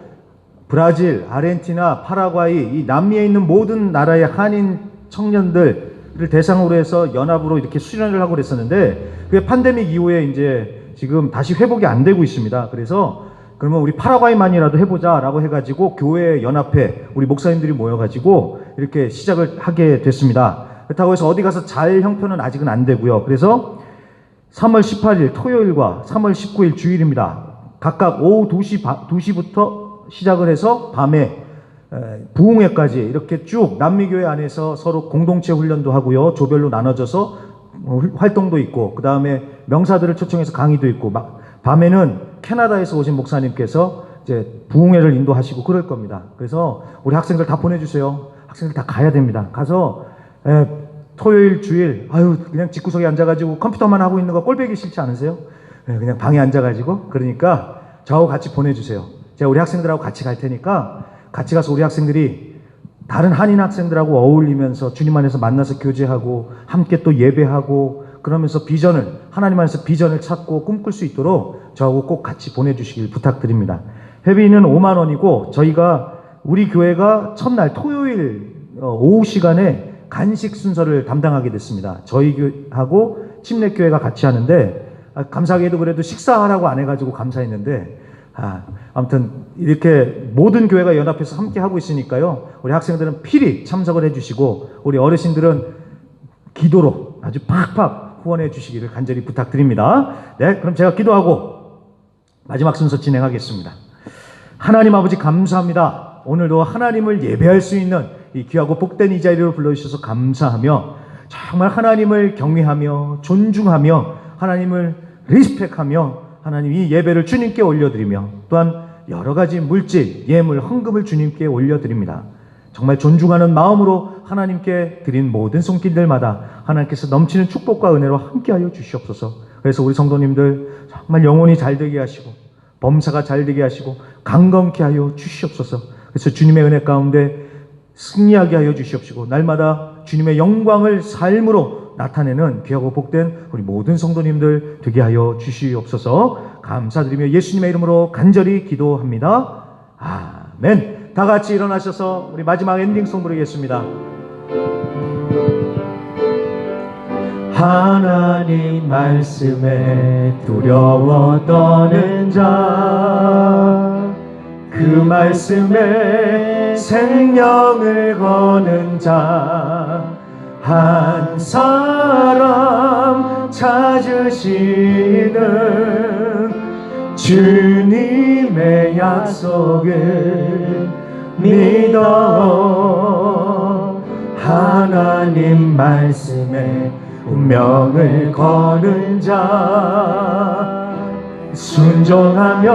브라질, 아르헨티나, 파라과이 이 남미에 있는 모든 나라의 한인 청년들을 대상으로 해서 연합으로 이렇게 수련을 하고 그랬었는데 그게 팬데믹 이후에 이제 지금 다시 회복이 안 되고 있습니다. 그래서 그러면 우리 파라과이만이라도 해보자라고 해가지고 교회 연합회 우리 목사님들이 모여가지고 이렇게 시작을 하게 됐습니다. 그렇다고 해서 어디 가서 잘 형편은 아직은 안 되고요. 그래서 3월 18일 토요일과 3월 19일 주일입니다. 각각 오후 2시부터 시작을 해서 밤에 부흥회까지 이렇게 쭉 남미교회 안에서 서로 공동체 훈련도 하고요. 조별로 나눠져서 활동도 있고 그 다음에 명사들을 초청해서 강의도 있고 밤에는 캐나다에서 오신 목사님께서 이제 부흥회를 인도하시고 그럴 겁니다. 그래서 우리 학생들 다 보내주세요. 학생들 다 가야 됩니다. 가서 토요일 주일 그냥 집구석에 앉아가지고 컴퓨터만 하고 있는 거 꼴보기 싫지 않으세요? 그냥 방에 앉아가지고 그러니까 저하고 같이 보내주세요. 제가 우리 학생들하고 같이 갈 테니까 같이 가서 우리 학생들이 다른 한인 학생들하고 어울리면서 주님 안에서 만나서 교제하고 함께 또 예배하고 그러면서 하나님 안에서 비전을 찾고 꿈꿀 수 있도록 저하고 꼭 같이 보내주시길 부탁드립니다. 회비는 5만 원이고 저희가 우리 교회가 첫날 토요일 오후 시간에 간식 순서를 담당하게 됐습니다. 저희하고 침례교회가 같이 하는데 감사하게도 그래도 식사하라고 안 해가지고 감사했는데 아무튼 이렇게 모든 교회가 연합해서 함께 하고 있으니까요. 우리 학생들은 필히 참석을 해주시고 우리 어르신들은 기도로 아주 팍팍 후원해 주시기를 간절히 부탁드립니다. 네, 그럼 제가 기도하고 마지막 순서 진행하겠습니다. 하나님 아버지 감사합니다. 오늘도 하나님을 예배할 수 있는 이 귀하고 복된 이 자리로 불러주셔서 감사하며 정말 하나님을 경외하며 존중하며 하나님을 리스펙하며 하나님 이 예배를 주님께 올려드리며 또한 여러 가지 물질, 예물, 헌금을 주님께 올려드립니다. 정말 존중하는 마음으로 하나님께 드린 모든 손길들마다 하나님께서 넘치는 축복과 은혜로 함께하여 주시옵소서. 그래서 우리 성도님들 정말 영혼이 잘 되게 하시고 범사가 잘 되게 하시고 강건케 하여 주시옵소서. 그래서 주님의 은혜 가운데 승리하게 하여 주시옵시고 날마다 주님의 영광을 삶으로 나타내는 귀하고 복된 우리 모든 성도님들 되게 하여 주시옵소서. 감사드리며 예수님의 이름으로 간절히 기도합니다. 아멘. 다 같이 일어나셔서 우리 마지막 엔딩송 부르겠습니다. 하나님 말씀에 두려워 떠는 자, 그 말씀에 생명을 거는 자, 한 사람 찾으시는 주님의 약속을 믿어. 하나님 말씀에 운명을 거는 자, 순종하며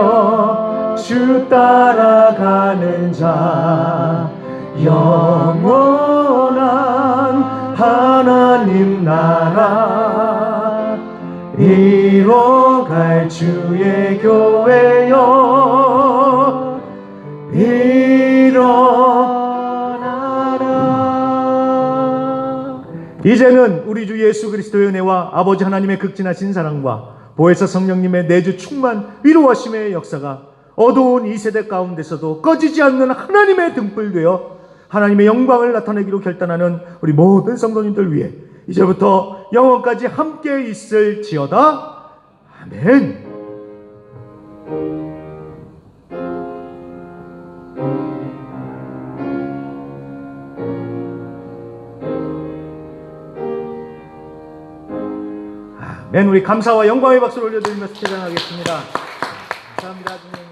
주 따라가는 자, 영원한 하나님 나라 이뤄갈 주의 교회여 일어나라. 이제는 우리 주 예수 그리스도의 은혜와 아버지 하나님의 극진하신 사랑과 보혜사 성령님의 내주 충만 위로하심의 역사가 어두운 이 세대 가운데서도 꺼지지 않는 하나님의 등불 되어 하나님의 영광을 나타내기로 결단하는 우리 모든 성도님들 위해 이제부터 영원까지 함께 있을지어다. 아멘. 아멘. 우리 감사와 영광의 박수를 올려드리면서 퇴장하겠습니다. 감사합니다. 주님.